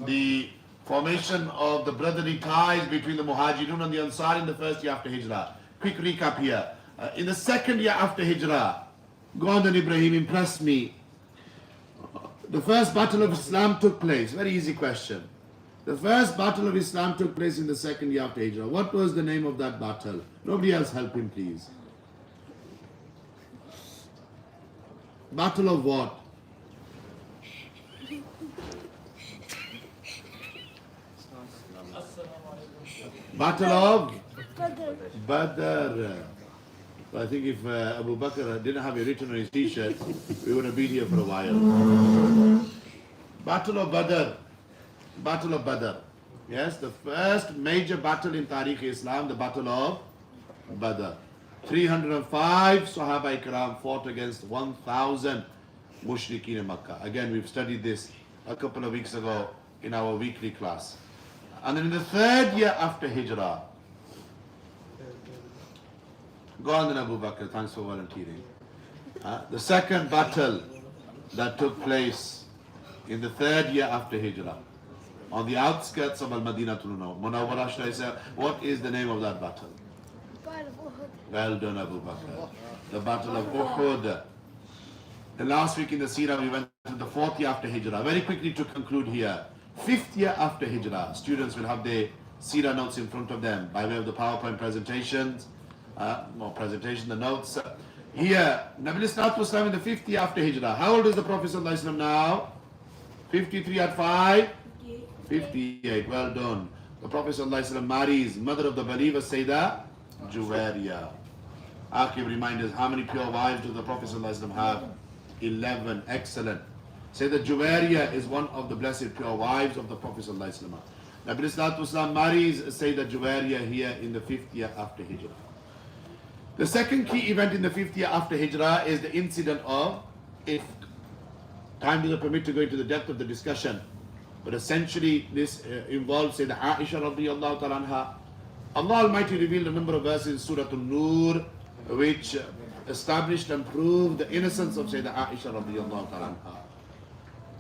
The formation of the brotherly ties between the Muhajirun and the Ansar in the first year after Hijrah. Quick recap here. In the second year after Hijrah, go on then Ibrahim, impress me. The first battle of Islam took place. Very easy question. The first battle of Islam took place in the second year after Hijrah. What was the name of that battle? Nobody else help him, please. Battle of what? Battle of Badr. I think if Abu Bakr didn't have it written on his t-shirt, we would have been here for a while. Battle of Badr. Battle of Badr. Yes, the first major battle in Tariq Islam, the Battle of Badr. 305 Sahaba Ikram fought against 1,000 Mushrikeen in Makkah. Again, we've studied this a couple of weeks ago in our weekly class. And then in the third year after Hijrah, go on then Abu Bakr, thanks for volunteering. The second battle that took place in the third year after Hijrah, on the outskirts of Al-Madinah Munawwara, should I say, what is the name of that battle? Well done, Abu Bakr. The Battle of Uhud. The last week in the Seerah, we went to the 4th year after Hijrah. Very quickly to conclude here, 5th year after Hijrah, students will have their Seerah notes in front of them by way of the PowerPoint presentations, the notes. Here, Nabi Islam in the 5th year after Hijrah. How old is the Prophet ﷺ now? 53 at 5? 58. Well done. The Prophet ﷺ marries mother of the believers, Sayyidah Juwairiya. Aqib, remind us, how many pure wives does the Prophet ﷺ have? 11. Excellent. Sayyidah Juwairiya is one of the blessed pure wives of the Prophet ﷺ. Nabi Islam marries Sayyidah Juwairiya here in the 5th year after Hijrah. The second key event in the 5th year after Hijrah is the incident of Ifk. Time doesn't permit to go into the depth of the discussion. But essentially this involves Sayyidah Aisha radiyallahu ta'ala anha. Allah Almighty revealed a number of verses in Surah An-Nur which established and proved the innocence of Sayyidah Aisha radiyallahu ta'ala anha.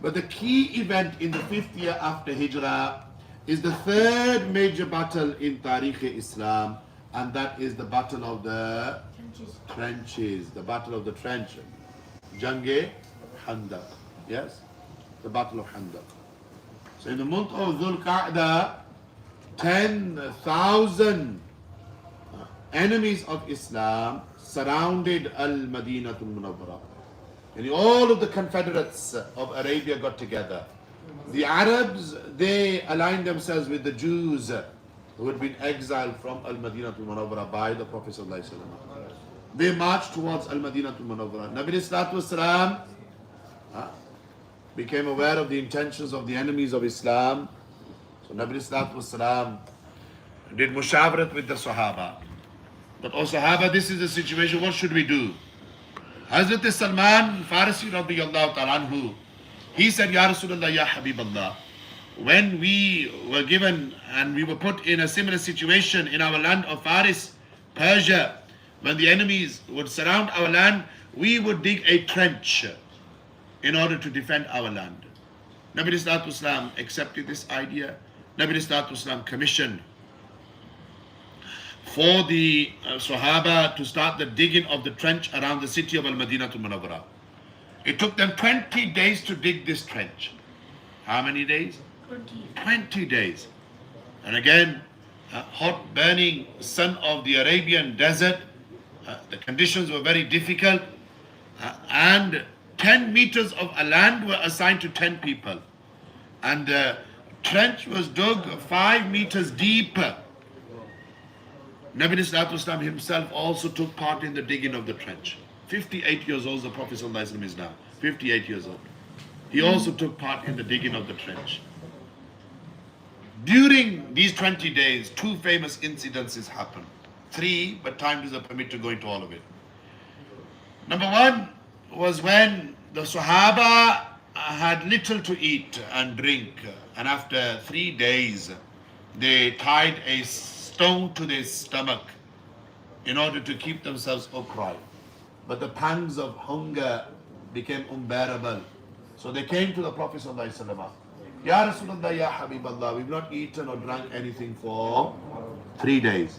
But the key event in the 5th year after Hijrah is the third major battle in Tariq Islam, and that is the battle of the trenches, the battle of the trench, Jange Handaq. Yes, the battle of Handaq. So in the month of Dhul Qa'dah, 10,000 enemies of Islam surrounded Al-Madinatul Munawwarah. And all of the confederates of Arabia got together. The Arabs, they aligned themselves with the Jews who had been exiled from Al-Madinatul Munawwarah by the Prophet ﷺ. They marched towards Al-Madinatul Munawwarah. Nabi Sallallahu Alaihi Wasallam became aware of the intentions of the enemies of Islam. So Nabi Sallallahu Alaihi Wasallam did mushawarat with the Sahaba. That, oh Sahaba, this is the situation, what should we do? Hazrat Salman Farsi radiyallahu ta'ala anhu, he said, Ya Rasulullah, Ya Habiballah, when we were given and we were put in a similar situation in our land of Faris, Persia, when the enemies would surround our land, we would dig a trench in order to defend our land. Nabi Sallallahu Alaihi Wasallam accepted this idea. Nabi Sallallahu Alaihi Wasallam commissioned for the Sahaba to start the digging of the trench around the city of Al-Madinatul Munawwarah. It took them 20 days to dig this trench. How many days? 20 days. And again, hot burning sun of the Arabian desert. The conditions were very difficult. And 10 meters of land were assigned to 10 people. And the trench was dug 5 meters deep. Nabi Sallallahu Alaihi Wasallam himself also took part in the digging of the trench. 58 years old, the Prophet Sallallahu Alaihi Wasallam is now. 58 years old. He also took part in the digging of the trench. During these 20 days, 2 famous incidences happened. 3, but time doesn't permit to go into all of it. Number 1 was when the Sahaba had little to eat and drink, and after 3 days, they tied a stone to their stomach in order to keep themselves upright. But the pangs of hunger became unbearable. So they came to the Prophet ﷺ. Ya Rasulullah, Ya Habiballah, we've not eaten or drunk anything for 3 days.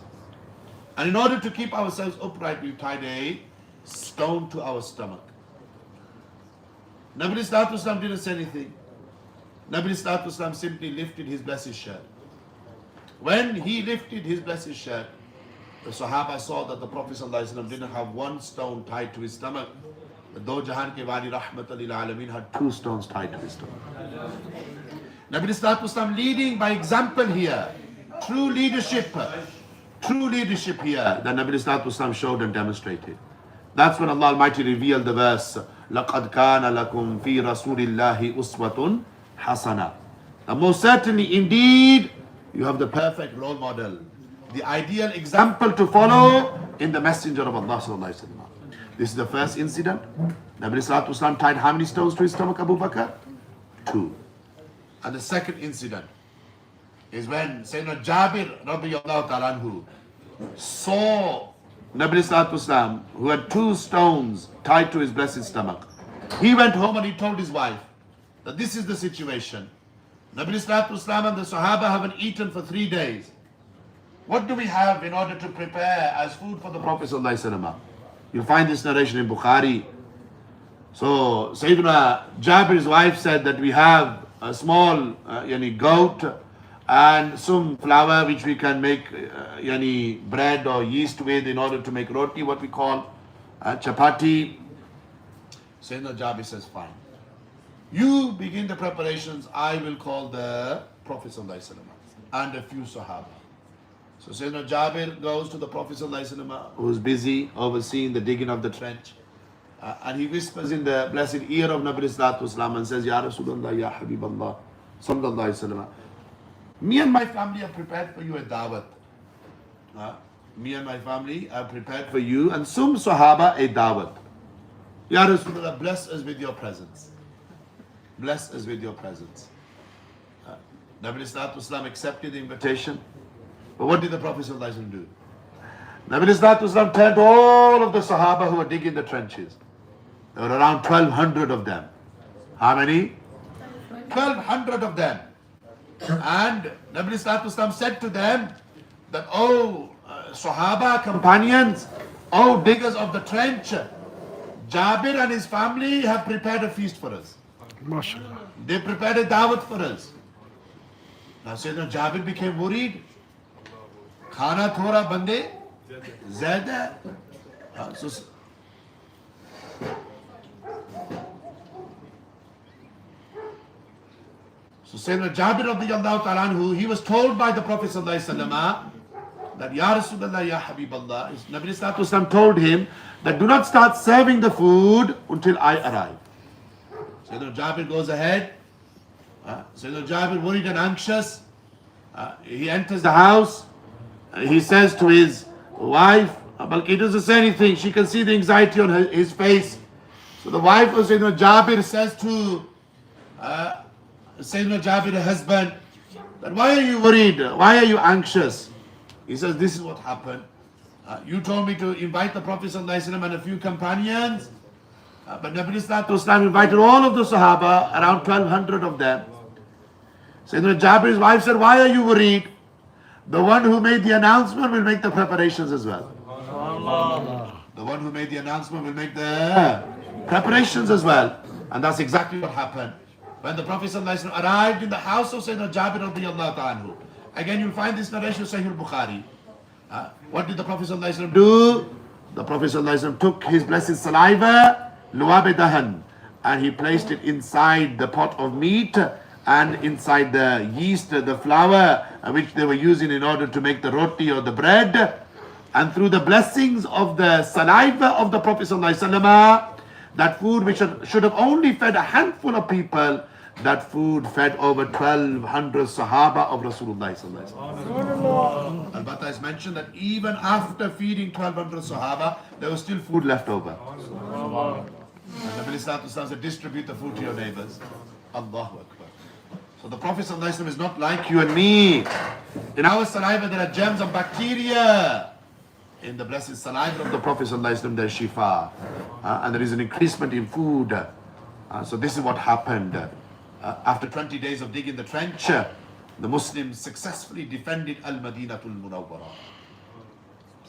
And in order to keep ourselves upright, we've tied a stone to our stomach. Nabi Sallallahu Alaihi Wasallam didn't say anything. Nabi Sallallahu Alaihi Wasallam simply lifted his blessed shirt. When he lifted his blessed shirt, the Sahaba saw that the Prophet ﷺ didn't have 1 stone tied to his stomach. But though Jahan ke Wali Rahmatan lil Alameen had 2 stones tied to his stomach. Nabi Sallallahu Alaihi Wasallam leading by example here. True leadership here that Nabi Sallallahu Alaihi Wasallam showed and demonstrated. That's when Allah Almighty revealed the verse, لَقَدْ كَانَ لَكُمْ فِي رَسُولِ اللَّهِ أُسْوَةٌ حَسَنَةٌ. And most certainly, indeed, you have the perfect role model, the ideal example to follow in the Messenger of Allah Sallallahu Alaihi Wasallam. This is the first incident. Nabi Sallallahu Alaihi Wasallam tied how many stones to his stomach, Abu Bakr? 2. And the second incident is when Sayyidina Jabir radiyallahu ta'ala anhu saw Nabi Sallallahu Alaihi Wasallam, who had 2 stones tied to his blessed stomach. He went home and he told his wife that this is the situation. Nabi Sallallahu Alaihi Wasallam and the Sahaba haven't eaten for 3 days. What do we have in order to prepare as food for the Prophet Sallallahu Alaihi Wasallam? You'll find this narration in Bukhari. So Sayyidina Jabir's wife said that we have a small goat and some flour which we can make bread or yeast with in order to make roti, what we call chapati. Sayyidina Jabir says, fine. You begin the preparations, I will call the Prophet ﷺ and a few Sahaba. So Sayyidina Jabir goes to the Prophet ﷺ, who's busy overseeing the digging of the trench. And he whispers in the blessed ear of Nabi Sallallahu Alaihi Wasallam and says, Ya Rasulullah, Ya Habiballah, Sallallahu Alaihi Wasallam, me and my family have prepared for you a dawat. Me and my family have prepared for you and some Sahaba a dawat. Ya Rasulullah, bless us with your presence. Bless us with your presence. Nabi Sallallahu Alaihi Wasallam accepted the invitation. But what did the Prophet Sallallahu Alaihi Wasallam do? Nabi Sallallahu Alaihi Wasallam turned to all of the Sahaba who were digging the trenches. There were around 1,200 of them. How many? 1,200 of them. And Nabi Sallallahu Alaihi Wasallam said to them that, oh, Sahaba, companions, oh, diggers of the trench, Jabir and his family have prepared a feast for us. MashaAllah. They prepared a dawat for us. Now Sayyidina Jabir became worried. Khana thora bande zyada. So Sayyidina Jabir radiyallahu ta'ala anhu, he was told by the Prophet sallallahu alaihi wasallam that Ya Rasulullah, Ya Habiballah, Nabi Sallallahu Alaihi Wasallam told him that do not start serving the food until I arrive. Sayyidina Jabir goes ahead. Sayyidina Jabir, worried and anxious, he enters the house. He says to his wife, but he doesn't say anything. She can see the anxiety on his face. So the wife of Sayyidina Jabir says to Sayyidina Jabir, the husband, that why are you worried? Why are you anxious? He says, this is what happened. You told me to invite the Prophet ﷺ and a few companions, but Nabi Sallallahu Alaihi Wasallam invited all of the Sahaba, around 1,200 of them. Sayyidina Jabir's wife said, why are you worried? The one who made the announcement will make the preparations as well. The one who made the announcement will make the preparations as well. And that's exactly what happened. When the Prophet ﷺ arrived in the house of Sayyidina Jabir radiyallahu anhu, again you'll find this narration Sahih al-Bukhari. What did the Prophet ﷺ do? The Prophet ﷺ took his blessed saliva, luwabe dahan, and he placed it inside the pot of meat and inside the yeast, the flour, which they were using in order to make the roti or the bread. And through the blessings of the saliva of the Prophet ﷺ, that food which should have only fed a handful of people, that food fed over 1,200 Sahaba of Rasulullah ﷺ. Al-Bata has mentioned that even after feeding 1,200 Sahaba, there was still food left over. And Nabi Sallallahu Alaihi Wasallam said, distribute the food to your neighbors. Allahu Akbar. So the Prophet ﷺ is not like you and me. In our saliva there are germs of bacteria. In the blessed saliva of the Prophet ﷺ there is shifa. And there is an increasement in food. So this is what happened. After 20 days of digging the trench, the Muslims successfully defended Al-Madinatul Munawwara.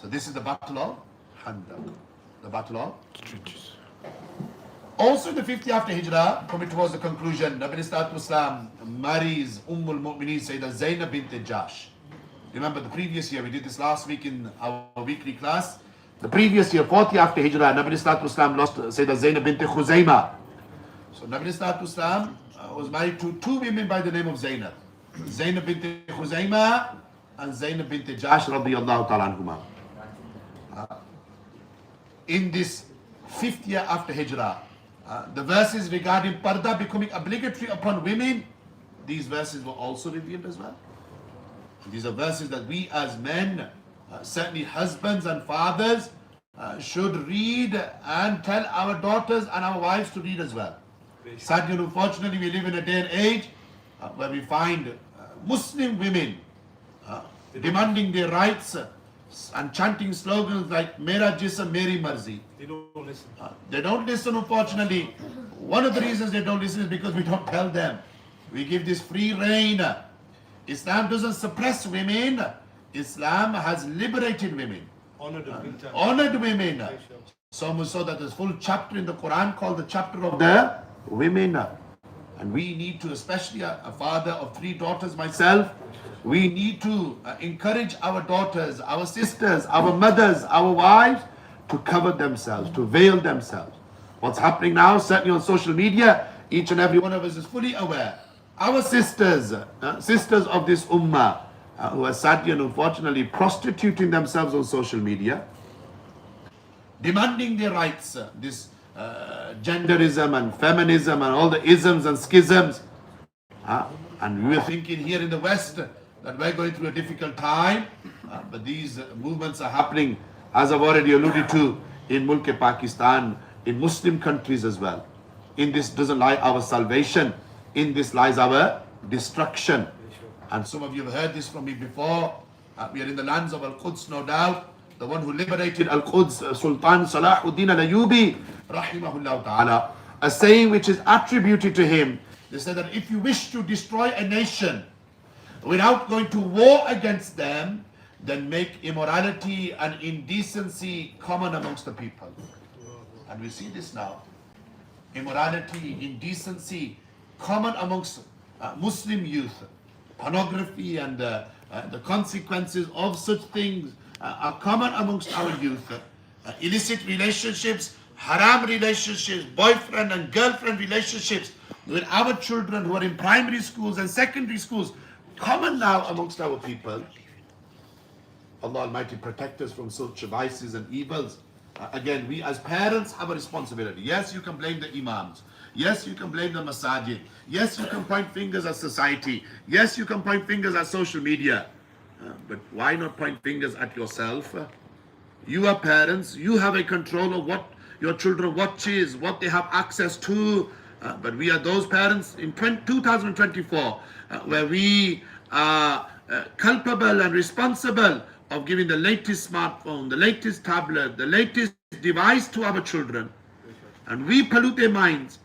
So this is the battle of Khandaq. The battle of trenches. Also in the 50th after Hijrah, coming towards the conclusion, Nabi Sallallahu Alaihi Wasallam marries Ummul Mu'mineen Sayyidah Zainab bint Jahsh. Remember the previous year, we did this last week in our weekly class. The previous year, 40th after Hijrah, Nabi Sallallahu Alaihi Wasallam lost Sayyidah Zainab bint Khuzaymah. So Nabi Sallallahu Alaihi Wasallam was married to two women by the name of Zainab. Zainab bint Khuzaymah and Zainab bint Jahsh radiyallahu ta'ala anhuma. In this 5th year after Hijrah, the verses regarding parda becoming obligatory upon women, these verses were also revealed as well. These are verses that we as men, certainly husbands and fathers, should read and tell our daughters and our wives to read as well. Sadly, unfortunately, we live in a day and age where we find Muslim women demanding their rights and chanting slogans like Mera Jism, Meri Marzi. They don't listen. They don't listen, unfortunately. One of the reasons they don't listen is because we don't tell them. We give this free reign. Islam doesn't suppress women. Islam has liberated women. Honored them. Honored women. So much so that there's a full chapter in the Quran called the chapter of the women. And we need to, especially a father of 3 daughters myself, we need to encourage our daughters, our sisters, our mothers, our wives to cover themselves, to veil themselves. What's happening now, certainly on social media, each and every one of us is fully aware. Our sisters, sisters of this ummah, who are sadly and unfortunately prostituting themselves on social media, demanding their rights, this genderism and feminism and all the isms and schisms. And we were thinking here in the West that we're going through a difficult time, but these movements are happening, as I've already alluded to, in Mulk Pakistan, in Muslim countries as well. In this doesn't lie our salvation, in this lies our destruction. And some of you have heard this from me before. We are in the lands of Al-Quds, no doubt. The one who liberated Al-Quds, Sultan Salahuddin al-Ayyubi, rahimahullah ta'ala. A saying which is attributed to him. They said that if you wish to destroy a nation without going to war against them, then make immorality and indecency common amongst the people. And we see this now. Immorality, indecency, common amongst Muslim youth. Pornography and the consequences of such things are common amongst our youth. Illicit relationships, haram relationships, boyfriend and girlfriend relationships with our children who are in primary schools and secondary schools, common now amongst our people. Allah Almighty protect us from such vices and evils. Again, we as parents have a responsibility. Yes, you can blame the imams. Yes, you can blame the masajid. Yes, you can point fingers at society. Yes, you can point fingers at social media. But why not point fingers at yourself? You are parents. You have a control of what your children watches, what they have access to. But we are those parents in 2024 where we are culpable and responsible of giving the latest smartphone, the latest tablet, the latest device to our children. And we pollute their minds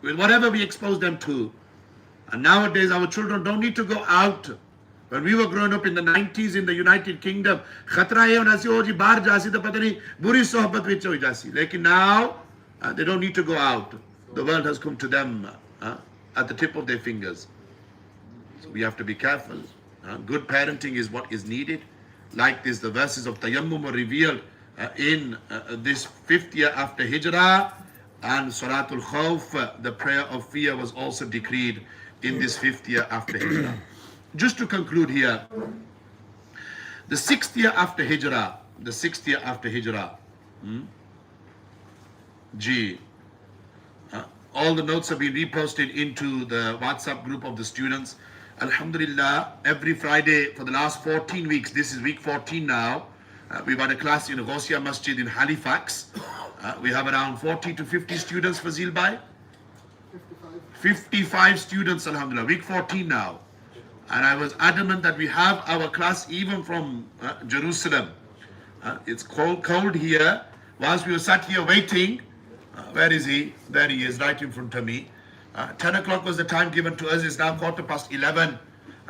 with whatever we expose them to. And nowadays our children don't need to go out. When we were growing up in the 90s in the United Kingdom, now they don't need to go out. The world has come to them at the tip of their fingers. So we have to be careful. Good parenting is what is needed. Like this, the verses of Tayammum were revealed in this 5th year after Hijrah, and Salatul Khawf, the prayer of fear, was also decreed in this 5th year after Hijrah. Just to conclude here, the 6th year after Hijrah, all the notes have been reposted into the WhatsApp group of the students. Alhamdulillah, every Friday for the last 14 weeks, this is week 14 now, we've had a class in Ghosia Masjid in Halifax. We have around 40 to 50 students for Zilbai. 55 students, alhamdulillah, week 14 now. And I was adamant that we have our class even from Jerusalem. It's cold here. Whilst we were sat here waiting, where is he? There he is, right in front of me. 10 o'clock was the time given to us. It's now 11:15.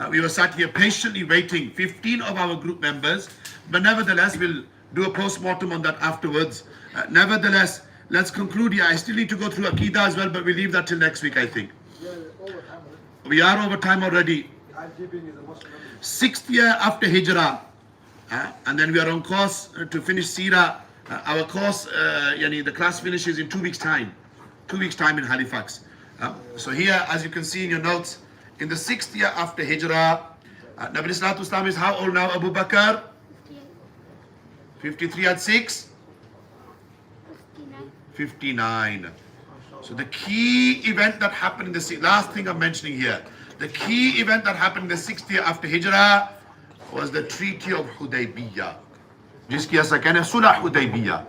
We were sat here patiently waiting, 15 of our group members. But nevertheless, we'll do a post-mortem on that afterwards. Nevertheless, let's conclude here. I still need to go through Aqdah as well, but we'll leave that till next week, I think. We are over time already. 6th year after Hijrah. And then we are on course to finish Seerah. Our course, the class finishes in 2 weeks' time. 2 weeks' time in Halifax. So here, as you can see in your notes, in the 6th year after Hijrah, Nabi Sallallahu Alaihi Wasallam is how old now, Abu Bakr? 53 at 6? 59. So the key event that happened in the last thing I'm mentioning here, the key event that happened in the 6th year after Hijrah was the Treaty of Hudaybiyah. Jiski aisa kehne Sulh Hudaybiyah.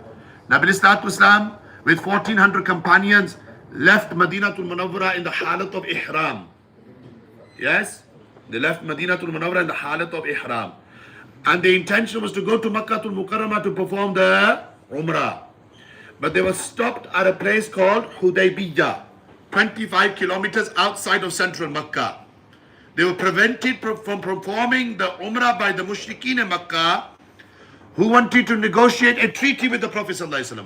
Nabi Sallallahu Alaihi Wasallam with 1400 companions left Madinatul Munawwara in the halat of ihram. Yes, they left Madinatul Munawwara in the halat of ihram, and the intention was to go to Makkatul Mukarramah to perform the Umrah. But they were stopped at a place called Hudaybiyah, 25 kilometers outside of central Makkah. They were prevented from performing the Umrah by the Mushrikeen in Makkah, who wanted to negotiate a treaty with the Prophet ﷺ.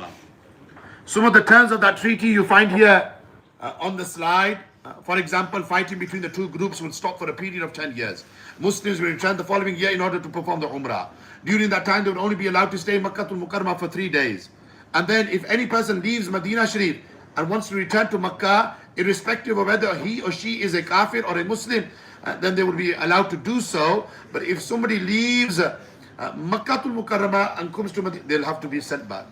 Some of the terms of that treaty you find here on the slide. For example, fighting between the two groups will stop for a period of 10 years. Muslims will return the following year in order to perform the Umrah. During that time, they would only be allowed to stay in Makkatul Mukarramah for 3 days. And then if any person leaves Medina Sharif and wants to return to Makkah, irrespective of whether he or she is a kafir or a Muslim, then they will be allowed to do so. But if somebody leaves Makkatul Mukarramah and comes to Medina, they'll have to be sent back.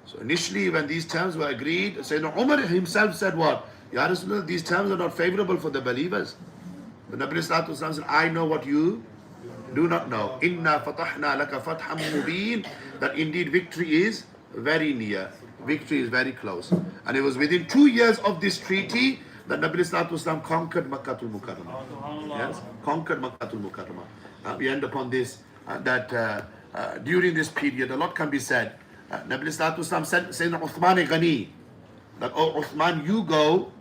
So initially when these terms were agreed, Sayyidina Umar himself said what? Ya Rasulullah, these terms are not favorable for the believers. The Nabi Sallallahu Alaihi Wasallam said, I know what you do not know. Inna fatahna laka fatham mubin. That indeed victory is very near. Victory is very close. And it was within 2 years of this treaty that Nabi Sallallahu Alaihi Wasallam conquered Makkatul Mukarramah. Yes, conquered Makkatul Mukarramah. We end upon this, that during this period, a lot can be said. Nabi Sallallahu Alaihi Wasallam said, Sayyidina Uthman Ghani, that, oh Uthman, you go,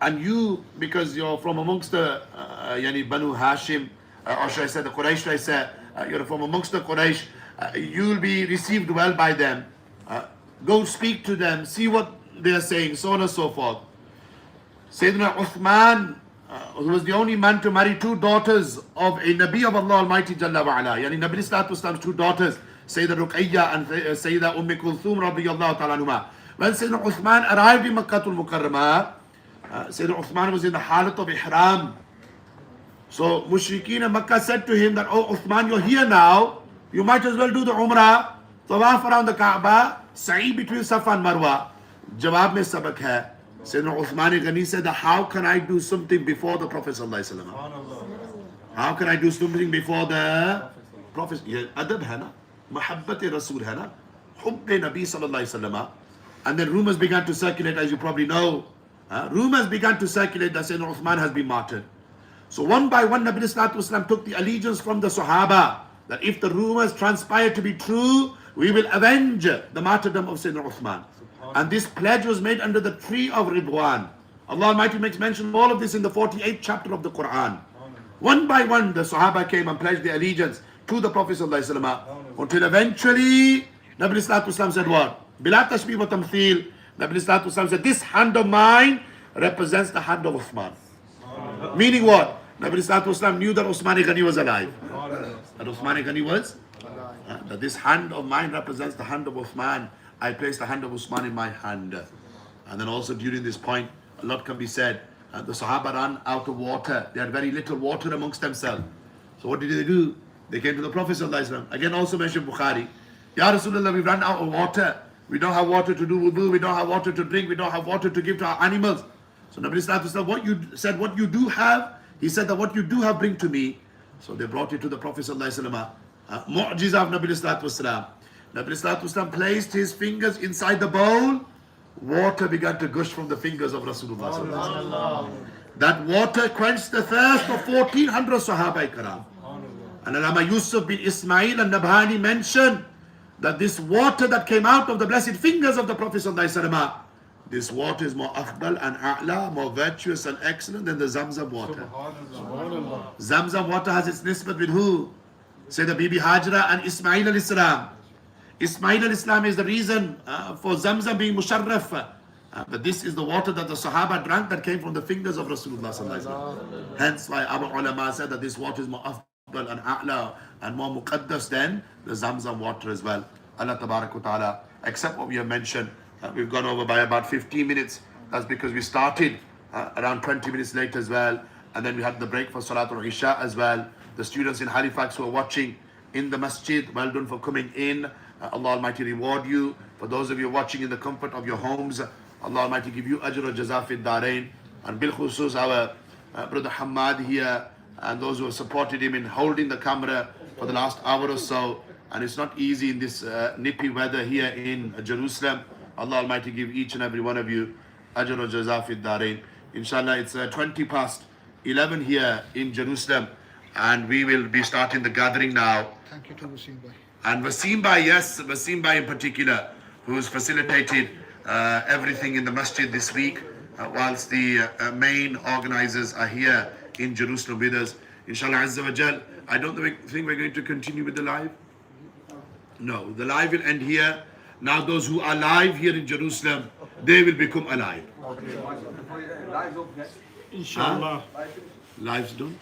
and you, because you're from amongst the Yani Banu Hashim, or should I say the Quraysh, should I say, you're from amongst the Quraysh, you'll be received well by them. Go speak to them, see what they're saying, so on and so forth. Sayyidina Uthman, who was the only man to marry two daughters of a Nabi of Allah Almighty Jalla wa'ala, Yani Nabi Sallallahu Alaihi Wasallam's two daughters, Sayyida Ruqayya and Sayyida Kulthum radiyallahu ta'ala anhuma. When Sayyidina Uthman arrived in Makkatul Mukarramah, Sayyidina Uthman was in the halat of ihram. So Mushrikeen in Makkah said to him that, oh Uthman, you're here now, you might as well do the Umrah, tawaf around the Kaaba, sa'i between Safa and Marwa. Jawab mein sabak hai. Sayyidina Uthman Ghani said, how can I do something before the Prophet Sallallahu Alaihi Wasallam? How can I do something before the Prophet? Adab hai na, Muhabbat Rasul hai na, Hubb Nabi Sallallahu Alaihi Wasallam. And then rumors began to circulate, as you probably know. Rumors began to circulate that Sayyidina Uthman has been martyred. So one by one, Nabi Sallallahu Alaihi Wasallam took the allegiance from the Sahaba, that if the rumors transpire to be true, we will avenge the martyrdom of Sayyidina Uthman. And this pledge was made under the tree of Ridwan. Allah Almighty makes mention of all of this in the 48th chapter of the Quran. One by one, the Sahaba came and pledged their allegiance to the Prophet Sallallahu Alaihi Wasallam, until eventually Nabi Sallallahu Alaihi Wasallam said what? Bila tashbih wa tamthil. Nabi Sallallahu Alaihi Wasallam said, this hand of mine represents the hand of Uthman. Meaning what? Nabi Sallallahu Alaihi Wasallam knew that Uthman Ghani was alive. That Uthman Ghani was? That this hand of mine represents the hand of Uthman. I place the hand of Uthman in my hand. And then also during this point, a lot can be said. The Sahaba ran out of water. They had very little water amongst themselves. So what did they do? They came to the Prophet Sallallahu Alaihi Wasallam. Again also mentioned Bukhari. Ya Rasulullah, we've run out of water. We don't have water to do wudu. We don't have water to drink. We don't have water to give to our animals. So Nabi Sallallahu Alaihi Wasallam, what you said, what you do have, he said that what you do have, bring to me. So they brought it to the Prophet Sallallahu Alaihi Wasallam. Mu'jiza of Nabi Sallallahu Alaihi Wasallam. Nabi Sallallahu Alaihi Wasallam placed his fingers inside the bowl. Water began to gush from the fingers of Rasulullah Sallallahu Alaihi Wasallam. That water quenched the thirst of 1400 Sahaba Ikram. And Allama Yusuf bin Ismail and Nabhani mentioned that this water that came out of the blessed fingers of the Prophet Sallallahu Alaihi Wasallam, this water is more afdal and a'la, more virtuous and excellent than the Zamzam water. Zamzam water has its nisbat with who? Say the Bibi Hajra and Ismail al-Islam. Ismail al-Islam is the reason for Zamzam being musharraf. But this is the water that the Sahaba drank that came from the fingers of Rasulullah Sallallahu Alaihi Wasallam. Hence why Abu Ulama said that this water is more afdal and a'la and more muqaddas than the Zamzam water as well. Allah Tabarak wa Ta'ala, except what we have mentioned, we've gone over by about 15 minutes. That's because we started around 20 minutes late as well. And then we had the break for Salatul Isha as well. The students in Halifax who are watching in the masjid, well done for coming in. Allah Almighty reward you. For those of you watching in the comfort of your homes, Allah Almighty give you ajr wa jaza fid darain. And bil khusus our brother Hamad here, and those who have supported him in holding the camera for the last hour or so. And it's not easy in this nippy weather here in Jerusalem. Allah Almighty give each and every one of you ajr wa jaza fid darain. Inshallah, it's 20 past 11 here in Jerusalem, and we will be starting the gathering now. Thank you to Wasim Bhai. And Wasim Bhai, yes, Wasim Bhai in particular, who's facilitated everything in the masjid this week, whilst the main organizers are here in Jerusalem with us. Inshallah Azza wa Jal, I don't think we're going to continue with the live. No, the live will end here. Now those who are live here in Jerusalem, they will become alive. Inshallah. Live's done?